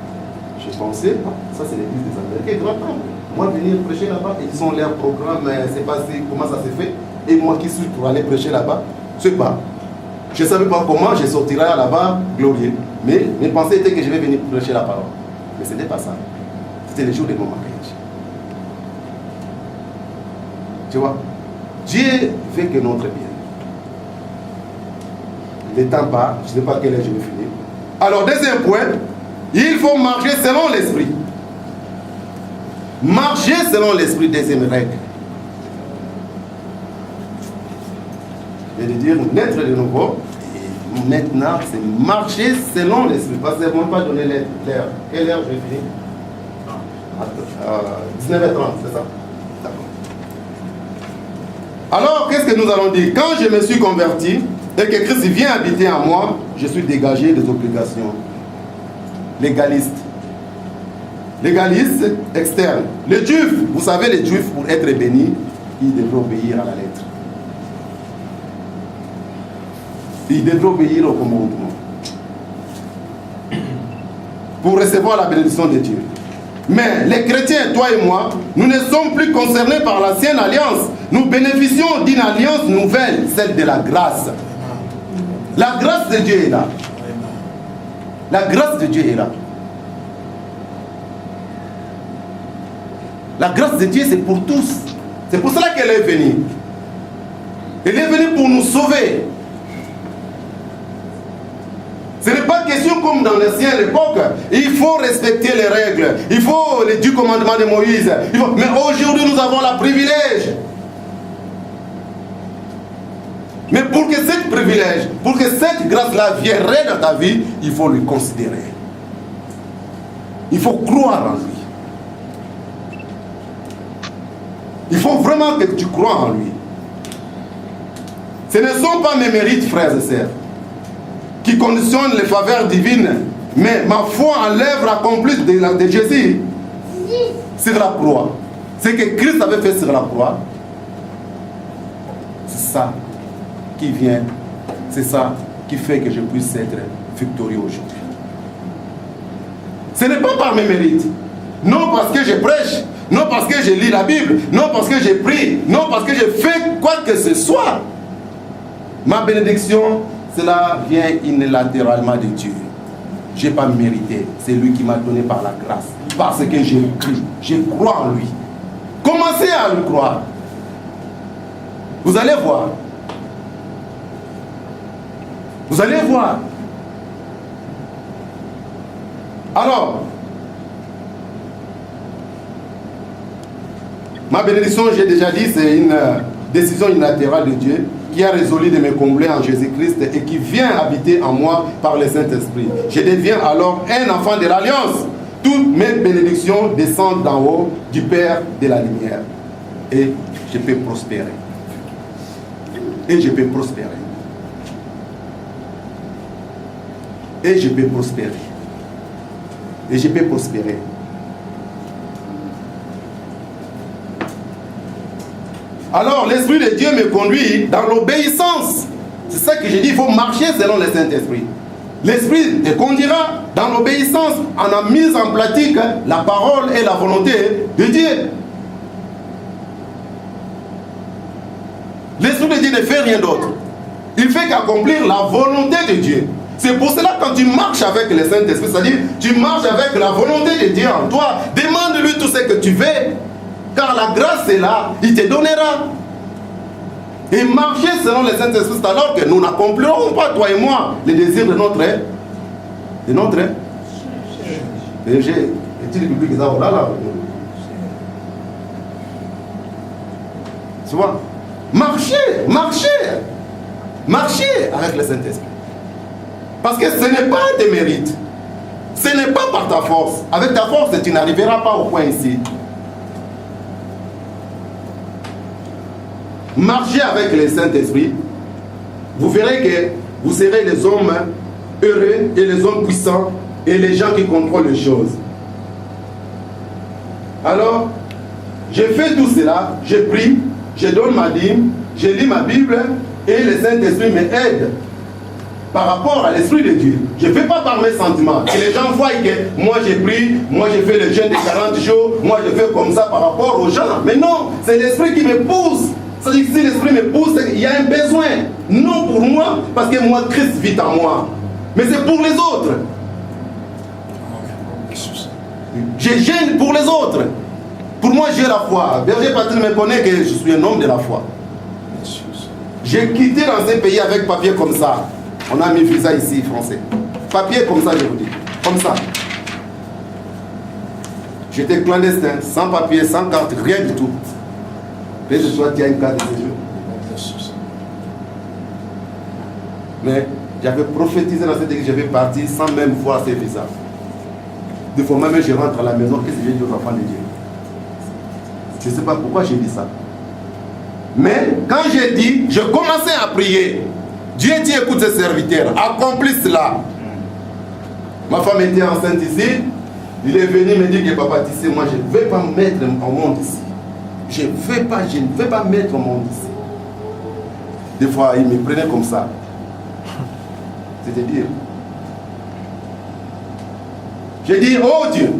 Je pensais, ça c'est l'église des Américains, grand temps. Moi, venir prêcher là-bas, ils ont leur programme, c'est passé, comment ça s'est fait. Et moi qui suis pour aller prêcher là-bas, je ne sais pas. Je ne savais pas comment je sortirai là-bas, glorieux. Mais mes pensées étaient que je vais venir prêcher la parole. Mais ce n'était pas ça. C'était le jour de mon mariage. Tu vois, Dieu fait que notre bien. Le temps part, je ne sais pas quelle heure je vais finir. Alors, deuxième point, il faut marcher selon l'esprit. Marcher selon l'esprit, deuxième règle. Je vais dire naître de nouveau. Et maintenant, c'est marcher selon l'esprit. Parce que ne pas donner l'heure. Quelle heure je vais finir? 19h30, c'est ça? D'accord. Alors, qu'est-ce que nous allons dire? Quand je me suis converti et que Christ vient habiter en moi, je suis dégagé des obligations. Légaliste. Légaliste externe. Les Juifs, vous savez, les Juifs, pour être bénis, ils devraient obéir à la lettre. Ils devraient obéir au commandement pour recevoir la bénédiction de Dieu. Mais les chrétiens, toi et moi, nous ne sommes plus concernés par l'ancienne alliance. Nous bénéficions d'une alliance nouvelle, celle de la grâce. La grâce de Dieu est là. La grâce de Dieu est là. La grâce de Dieu, c'est pour tous. C'est pour cela qu'elle est venue. Il est venu pour nous sauver. Ce n'est pas question comme dans l'ancienne époque. Il faut respecter les règles. Il faut les 10 commandements de Moïse. Mais aujourd'hui, nous avons le privilège. Mais pour que ce privilège, pour que cette grâce-là vienne dans ta vie, il faut le considérer. Il faut croire en lui. Il faut vraiment que tu crois en lui. Ce ne sont pas mes mérites, frères et sœurs, qui conditionnent les faveurs divines, mais ma foi en l'œuvre accomplie de Jésus sur la croix. Ce que Christ avait fait sur la croix, c'est ça qui vient, c'est ça qui fait que je puisse être victorieux aujourd'hui. Ce n'est pas par mes mérites, non parce que je prêche, non parce que je lis la Bible, non parce que je prie, non parce que je fais quoi que ce soit. Ma bénédiction, cela vient unilatéralement de Dieu. Je n'ai pas mérité, c'est lui qui m'a donné par la grâce, parce que j'ai cru, je crois en lui. Commencez à le croire. Vous allez voir. Vous allez voir. Alors, ma bénédiction, j'ai déjà dit, c'est une décision unilatérale de Dieu qui a résolu de me combler en Jésus-Christ et qui vient habiter en moi par le Saint-Esprit. Je deviens alors un enfant de l'Alliance. Toutes mes bénédictions descendent d'en haut du Père de la lumière. Et je peux prospérer. Et je peux prospérer. Et je peux prospérer. Et je peux prospérer. Alors l'Esprit de Dieu me conduit dans l'obéissance. C'est ça que j'ai dit, il faut marcher selon le Saint-Esprit. L'Esprit te conduira dans l'obéissance en a mis en pratique la parole et la volonté de Dieu. L'Esprit de Dieu ne fait rien d'autre. Il fait qu'accomplir la volonté de Dieu. C'est pour cela quand tu marches avec le Saint-Esprit, c'est-à-dire tu marches avec la volonté de Dieu en toi, demande-lui tout ce que tu veux, car la grâce est là, il te donnera. Et marcher selon le Saint-Esprit, c'est alors que nous n'accomplirons pas, toi et moi, les désirs de notre berger. Est-il public qui là? Tu vois? Marcher avec le Saint-Esprit. Parce que ce n'est pas tes mérites. Ce n'est pas par ta force. Avec ta force, tu n'arriveras pas au point ici. Marchez avec le Saint-Esprit. Vous verrez que vous serez les hommes heureux et les hommes puissants et les gens qui contrôlent les choses. Alors, je fais tout cela, je prie, je donne ma dîme, je lis ma Bible et le Saint-Esprit m'aide par rapport à l'Esprit de Dieu. Je ne fais pas par mes sentiments. Et les gens voient que moi je prie, moi je fais le jeûne de 40 jours, moi je fais comme ça par rapport aux gens. Mais non, c'est l'Esprit qui me pousse. C'est-à-dire que si l'Esprit me pousse, il y a un besoin. Non pour moi, parce que moi, Christ vit en moi. Mais c'est pour les autres. Je gêne pour les autres. Pour moi, j'ai la foi. Berger Patrick me connaît que je suis un homme de la foi. J'ai quitté dans un pays avec papier comme ça. On a mis visa ici, français. Papier comme ça, je vous dis. Comme ça. J'étais clandestin, sans papier, sans carte, rien du tout. Peut-être que toi, tu as une carte de séjour. Mais j'avais prophétisé dans cette église, j'avais parti sans même voir ces visas. Des fois même, je rentre à la maison, qu'est-ce que j'ai dit aux enfants de Dieu? Je ne sais pas pourquoi j'ai dit ça. Mais quand j'ai dit, je commençais à prier. Dieu dit, écoute ses serviteurs, accomplis cela. Ma femme était enceinte ici. Il est venu me dire que papa, tu sais, moi je ne vais pas mettre au monde ici. Je ne vais pas mettre au monde ici. Des fois, il me prenait comme ça. C'est-à-dire, j'ai dit, oh Dieu,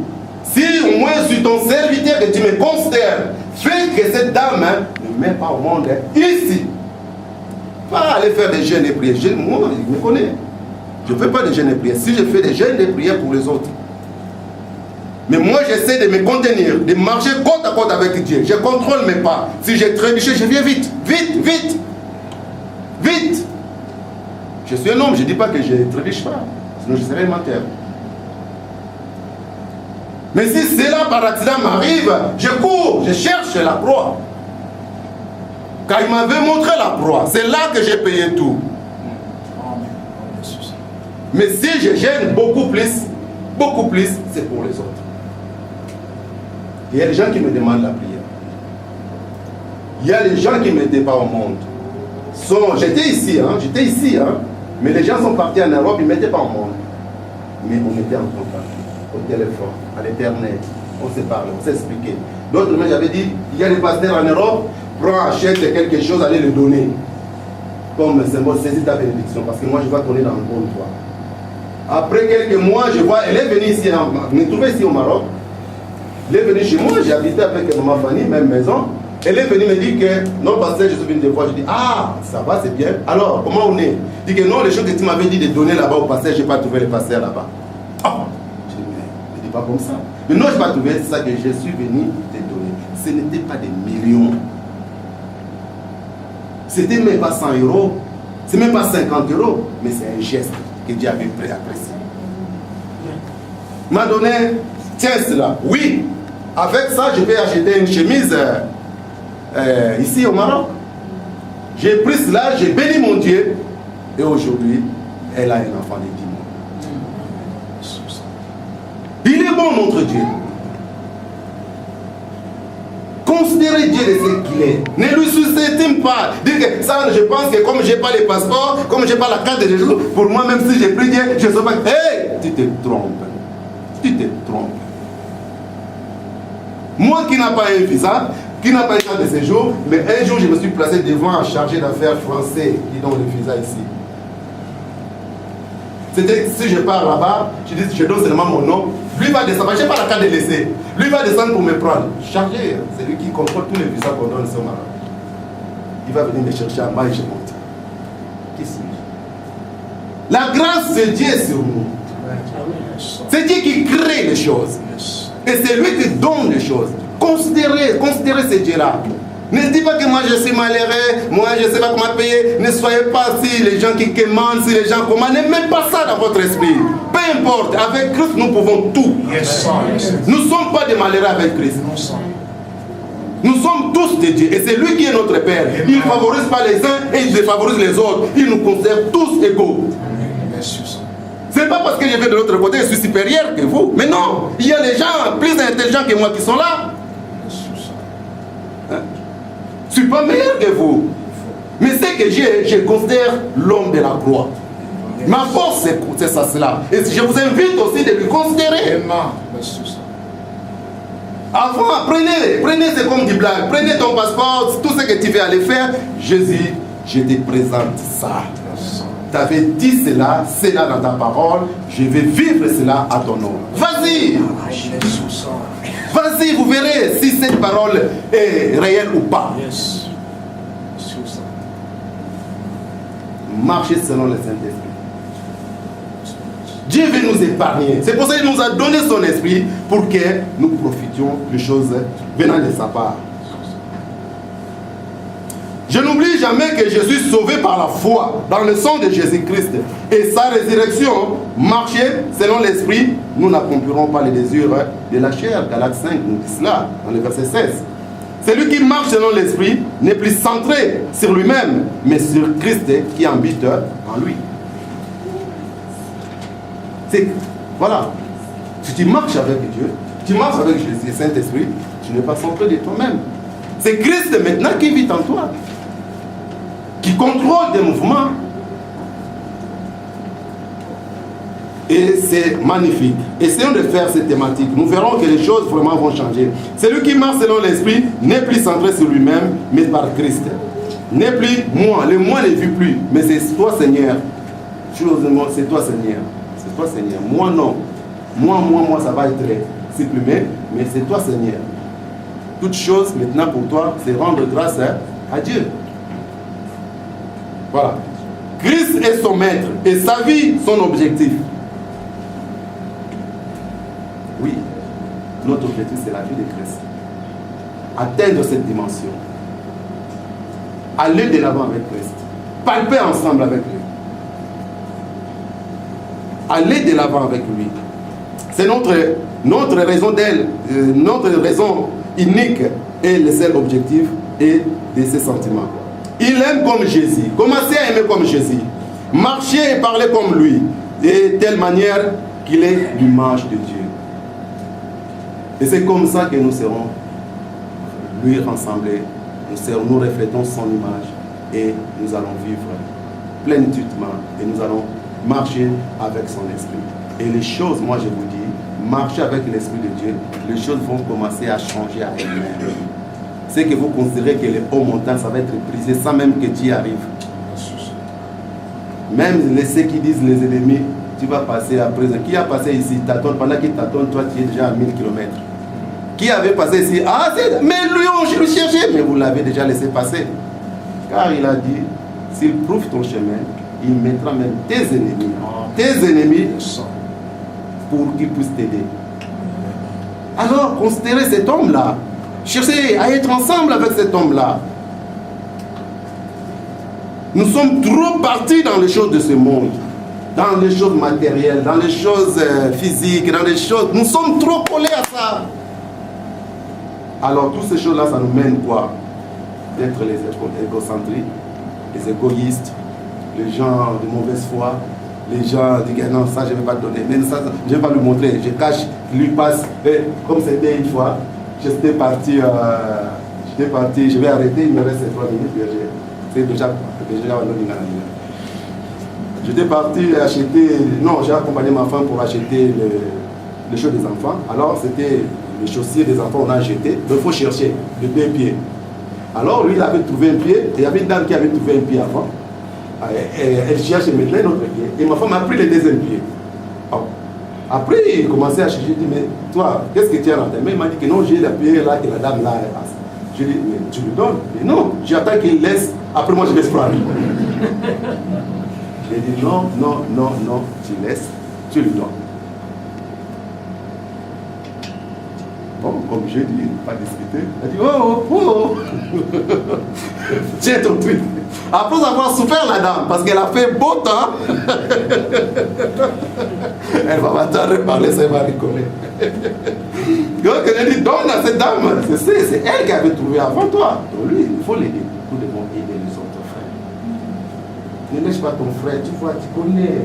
si au moins je suis ton serviteur et tu me considères, fais que cette dame ne met pas au monde ici. Pas aller faire des jeûnes et prières. Moi, il me connaît. Je ne fais pas des jeûnes et prières. Si je fais des jeûnes et prières pour les autres. Mais moi, j'essaie de me contenir, de marcher côte à côte avec Dieu. Je contrôle mes pas. Si j'ai trébuché, je viens vite, vite, vite. Vite. Je suis un homme, je ne dis pas que je ne trébuche pas. Sinon je serais menteur. Mais si cela par accident m'arrive, je cours, je cherche la proie. Car il m'avait montré la proie. C'est là que j'ai payé tout. Mais si je gêne beaucoup plus, c'est pour les autres. Il y a des gens qui me demandent la prière. Il y a des gens qui ne m'aidaient pas au monde. J'étais ici, mais les gens sont partis en Europe, ils ne m'aidaient pas au monde. Mais on était en contact, au téléphone, à l'internet, on s'est parlé, on s'est expliqué. D'autres, j'avais dit, il y a des pasteurs en Europe, prends, achète quelque chose, allez le donner. Comme symbole, saisis ta bénédiction, parce que moi je vois qu'on est dans le bon droit. Après quelques mois, je vois, elle est venue ici, me trouvait ici au Maroc. Elle est venue chez moi, j'ai habité avec maman Fanny, même maison. Elle est venue me dire que, non, pasteur, je suis venu des fois. Je dis, ah, ça va, c'est bien. Alors, comment on est? Elle dit que non, les choses que tu m'avais dit de donner là-bas au pasteur, je n'ai pas trouvé le pasteur là-bas. Ah, je dis, mais ne dis pas comme ça. Mais non, je n'ai pas trouvé, c'est ça que je suis venu te donner. Ce n'était pas des millions. C'était même pas 100 €. C'est même pas 50 €. Mais c'est un geste que Dieu avait apprécié. Il m'a donné, tiens cela. Oui, avec ça, je vais acheter une chemise ici au Maroc. J'ai pris cela, j'ai béni mon Dieu. Et aujourd'hui, elle a un enfant de 10 mois. Il est bon, notre Dieu. Considérez Dieu de ce qu'il est. Ne lui sous-estime pas. Dire que ça, je pense que comme je n'ai pas les passeports, comme je n'ai pas la carte de Jésus, pour moi, même si j'ai pris Dieu, je ne sais pas. Hey, tu te trompes. Tu te trompes. Moi qui n'ai pas un visa, qui n'a pas un carte de séjour, mais un jour je me suis placé devant un chargé d'affaires français qui donne le visa ici. C'était si je pars là-bas, je donne seulement mon nom, lui va descendre, je n'ai pas la carte de laisser, lui va descendre pour me prendre. Chargé, c'est lui qui contrôle tous les visas qu'on donne ici au Maroc. Il va venir me chercher en bas et je monte. Qui suis-je? La grâce de Dieu est sur nous. C'est Dieu qui crée les choses. Et c'est lui qui donne les choses. Considérez ce Dieu-là. Ne dites pas que moi je suis malheureux, moi je ne sais pas comment payer. Ne soyez pas si les gens qui commandent, si les gens commandent. Ne mettez pas ça dans votre esprit. Peu importe, avec Christ nous pouvons tout. Nous ne sommes pas des malheureux avec Christ. Nous sommes tous des dieux. Et c'est lui qui est notre Père. Il ne favorise pas les uns et il défavorise les autres. Il nous considère tous égaux. Ce n'est pas parce que je vais de l'autre côté, je suis supérieur que vous. Mais non, il y a des gens plus intelligents que moi qui sont là. Je ne suis pas meilleur que vous. Mais c'est que je considère l'homme de la croix. Ma force, c'est ça, cela. Et je vous invite aussi de lui considérer. Avant, prenez c'est comme du blague. Prenez ton passeport, tout ce que tu veux aller faire. Jésus, je te présente ça. Tu avais dit cela, c'est là dans ta parole. Je vais vivre cela à ton nom. Vas-y. Vas-y, vous verrez si cette parole est réelle ou pas. Marchez selon le Saint-Esprit. Dieu veut nous épargner. C'est pour ça qu'il nous a donné son esprit pour que nous profitions des choses venant de sa part. Je n'oublie jamais que je suis sauvé par la foi dans le sang de Jésus-Christ et sa résurrection. Marcher selon l'esprit, nous n'accomplirons pas les désirs de la chair. Galates 5 nous dit cela dans le verset 16. Celui qui marche selon l'esprit n'est plus centré sur lui-même, mais sur Christ qui habite en lui. Voilà. Si tu marches avec Dieu, tu marches avec Jésus et Saint-Esprit, tu n'es pas centré de toi-même. C'est Christ maintenant qui vit en toi, qui contrôle tes mouvements. Et c'est magnifique. Essayons de faire cette thématique. Nous verrons que les choses vraiment vont changer. Celui qui marche selon l'esprit n'est plus centré sur lui-même, mais par Christ. N'est plus moi. Le moi ne vit plus. Mais c'est toi, Seigneur. C'est toi, Seigneur. C'est toi, Seigneur. Moi, non. Moi, ça va être supprimé. Mais c'est toi, Seigneur. Toute chose maintenant pour toi, c'est rendre grâce à Dieu. Voilà. Christ est son maître et sa vie son objectif. Oui, notre objectif c'est la vie de Christ. Atteindre cette dimension. Aller de l'avant avec Christ. palper ensemble avec lui. Aller de l'avant avec lui. C'est notre raison d'elle, notre raison unique et le seul objectif est de ses sentiments. Il aime comme Jésus. Commencez à aimer comme Jésus. Marchez et parlez comme lui. De telle manière qu'il est l'image de Dieu. Et c'est comme ça que nous serons lui rassemblés. Nous reflétons son image et nous allons vivre plénitude et nous allons marcher avec son esprit. Et les choses, moi je vous dis, marcher avec l'esprit de Dieu, les choses vont commencer à changer à elles-mêmes. Ce que vous considérez que les hauts montagnes, ça va être brisé sans même que Dieu arrive. Même ceux qui disent les ennemis, tu vas passer à présent. Qui a passé ici, t'attends, pendant qu'il t'attend, toi tu es déjà à 1000 km. Qui avait passé ici, mais lui on le cherchait, mais vous l'avez déjà laissé passer. Car il a dit, s'il prouve ton chemin, il mettra même tes ennemis pour qu'ils puissent t'aider. Alors considérez cet homme-là. Cherchez à être ensemble avec cet homme-là. Nous sommes trop partis dans les choses de ce monde, dans les choses matérielles, dans les choses physiques, dans les choses... Nous sommes trop collés à ça. Alors toutes ces choses-là, ça nous mène quoi? D'être les égocentriques, les égoïstes, les gens de mauvaise foi, les gens disent non, ça je ne vais pas te donner, mais ça je ne vais pas lui montrer, je cache, lui passe. Et comme c'était une fois, j'étais parti, je vais arrêter, il me reste 3 minutes, c'est déjà j'étais parti acheter, non, j'ai accompagné ma femme pour acheter les choses des enfants. Alors c'était les chaussures des enfants, on a jeté, il faut chercher les 2 pieds. Alors lui il avait trouvé un pied, et il y avait une dame qui avait trouvé un pied avant. Elle cherche maintenant un autre pied. Et ma femme a pris le 2e pied. Après, il commençait à chercher. Je dis, mais toi, qu'est-ce que tu as dans ta main? Il m'a dit que non, j'ai le pied là, que la dame là, elle passe. Je lui dis, mais tu lui donnes? Mais non, j'attends qu'il laisse. Après, moi, je laisse prendre. J'ai dit, non, tu laisses, tu lui donnes. Bon, comme j'ai dit, pas discuter. Elle dit, oh. Tiens ton truc. Après avoir souffert la dame, parce qu'elle a fait beau temps, elle va m'attendre parler, ça va rigoler. Donc elle dit, donne à cette dame, c'est elle qui avait trouvé avant toi. Donc lui, il faut l'aider. Nous devons aider les autres frères. Ne laisse pas ton frère, tu vois, tu connais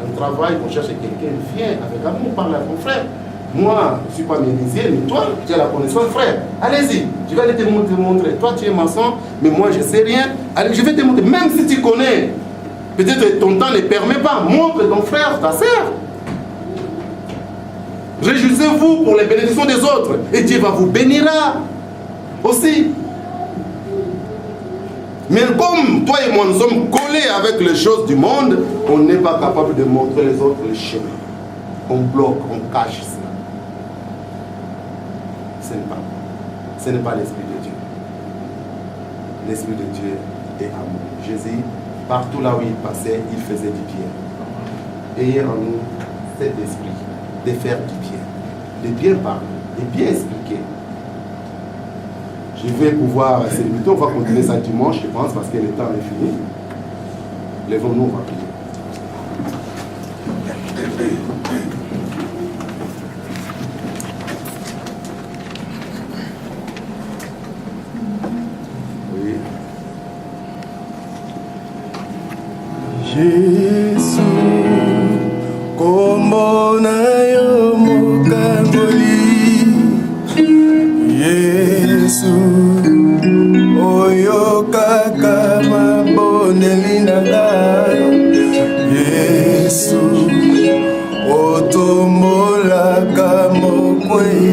un travail, on cherche quelqu'un, viens avec amour, parle à ton frère. Moi, je ne suis pas menuisier, mais toi, tu as la connaissance, frère. Allez-y, je vais aller te montrer. Toi, tu es maçon, mais moi, je ne sais rien. Allez, je vais te montrer. Même si tu connais, peut-être ton temps ne permet pas, montre ton frère, ta sœur. Réjouissez-vous pour les bénédictions des autres. Et Dieu va vous bénir aussi. Mais comme toi et moi, nous sommes collés avec les choses du monde, on n'est pas capable de montrer les autres le chemin. On bloque, on cache ça. Ce n'est pas l'Esprit de Dieu. L'Esprit de Dieu est amour. Jésus, partout là où il passait, il faisait du bien. Ayez en nous cet esprit de faire du bien, de bien parler, de bien expliquer. Je vais pouvoir célébrer. On va continuer ça dimanche, je pense, parce que le temps est fini. Lèvons-nous, on va prier. Jésus, kombo na yo mokangoli. Yesu, oyo kaka maboneli na ngai. Yesu, otombolaka mokwei.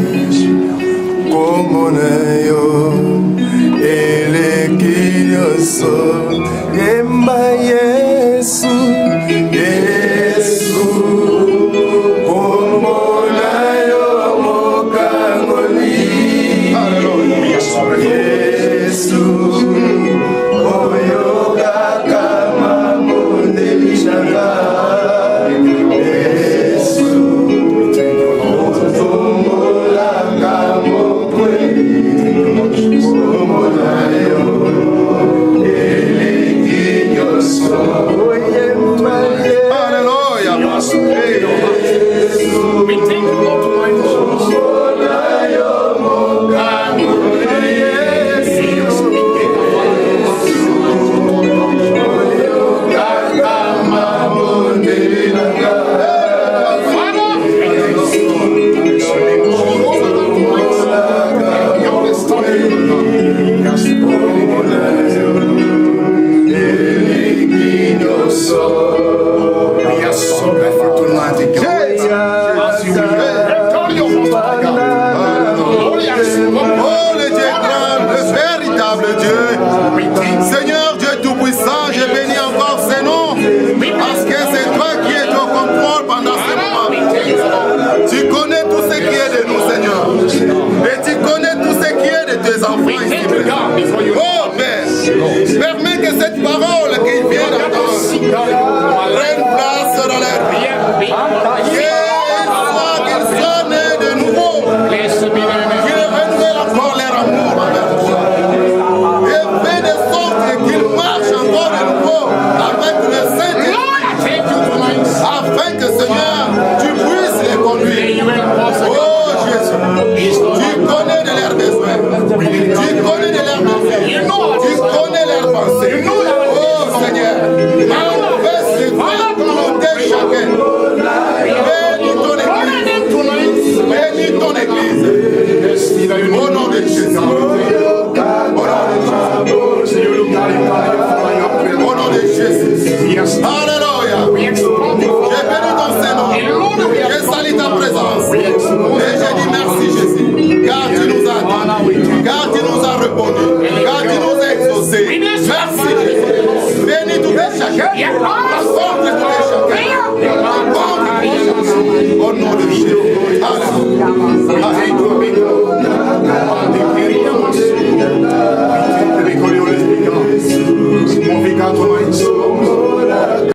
Kombo na yo eleki nyonso. Yemba Yesu, Yesu, kombo na yo mokangoli. Yesu, oyo kaka mabondeli na ngai. Yesu, otombolaka mokwei. Kombo na yo eleki nyonso. enfants We ici thank you, présents. God, before you. Oh Père, permets que cette parole qu'ils viennent d'entendre prenne place dans leur vie. Qu'ils soient nés de nouveau. Qu'ils renouvellent encore leur amour envers toi. Et fais de sorte qu'ils marchent encore de nouveau avec le Saint-Esprit. Afin que Seigneur, tu puisses les conduire. Oh Jésus, tu connais de leurs besoins. Tu connais de leurs désirs. Tu connais leurs pensées. Oh Seigneur, manifeste tout et chacun. Bénis ton église. Bénis ton église. Au nom de Jésus. Au nom de Jésus. Alléluia. J'ai béni ton Seigneur. J'ai sali ta présence. Et j'ai dit merci Jésus. Car tu nous as dit. Car tu nous as répondu. Car tu nous as exaucé. Merci Jésus. Bénis tout et chacun. Rassemble tout et chacun. Au nom de Jésus. Alléluia.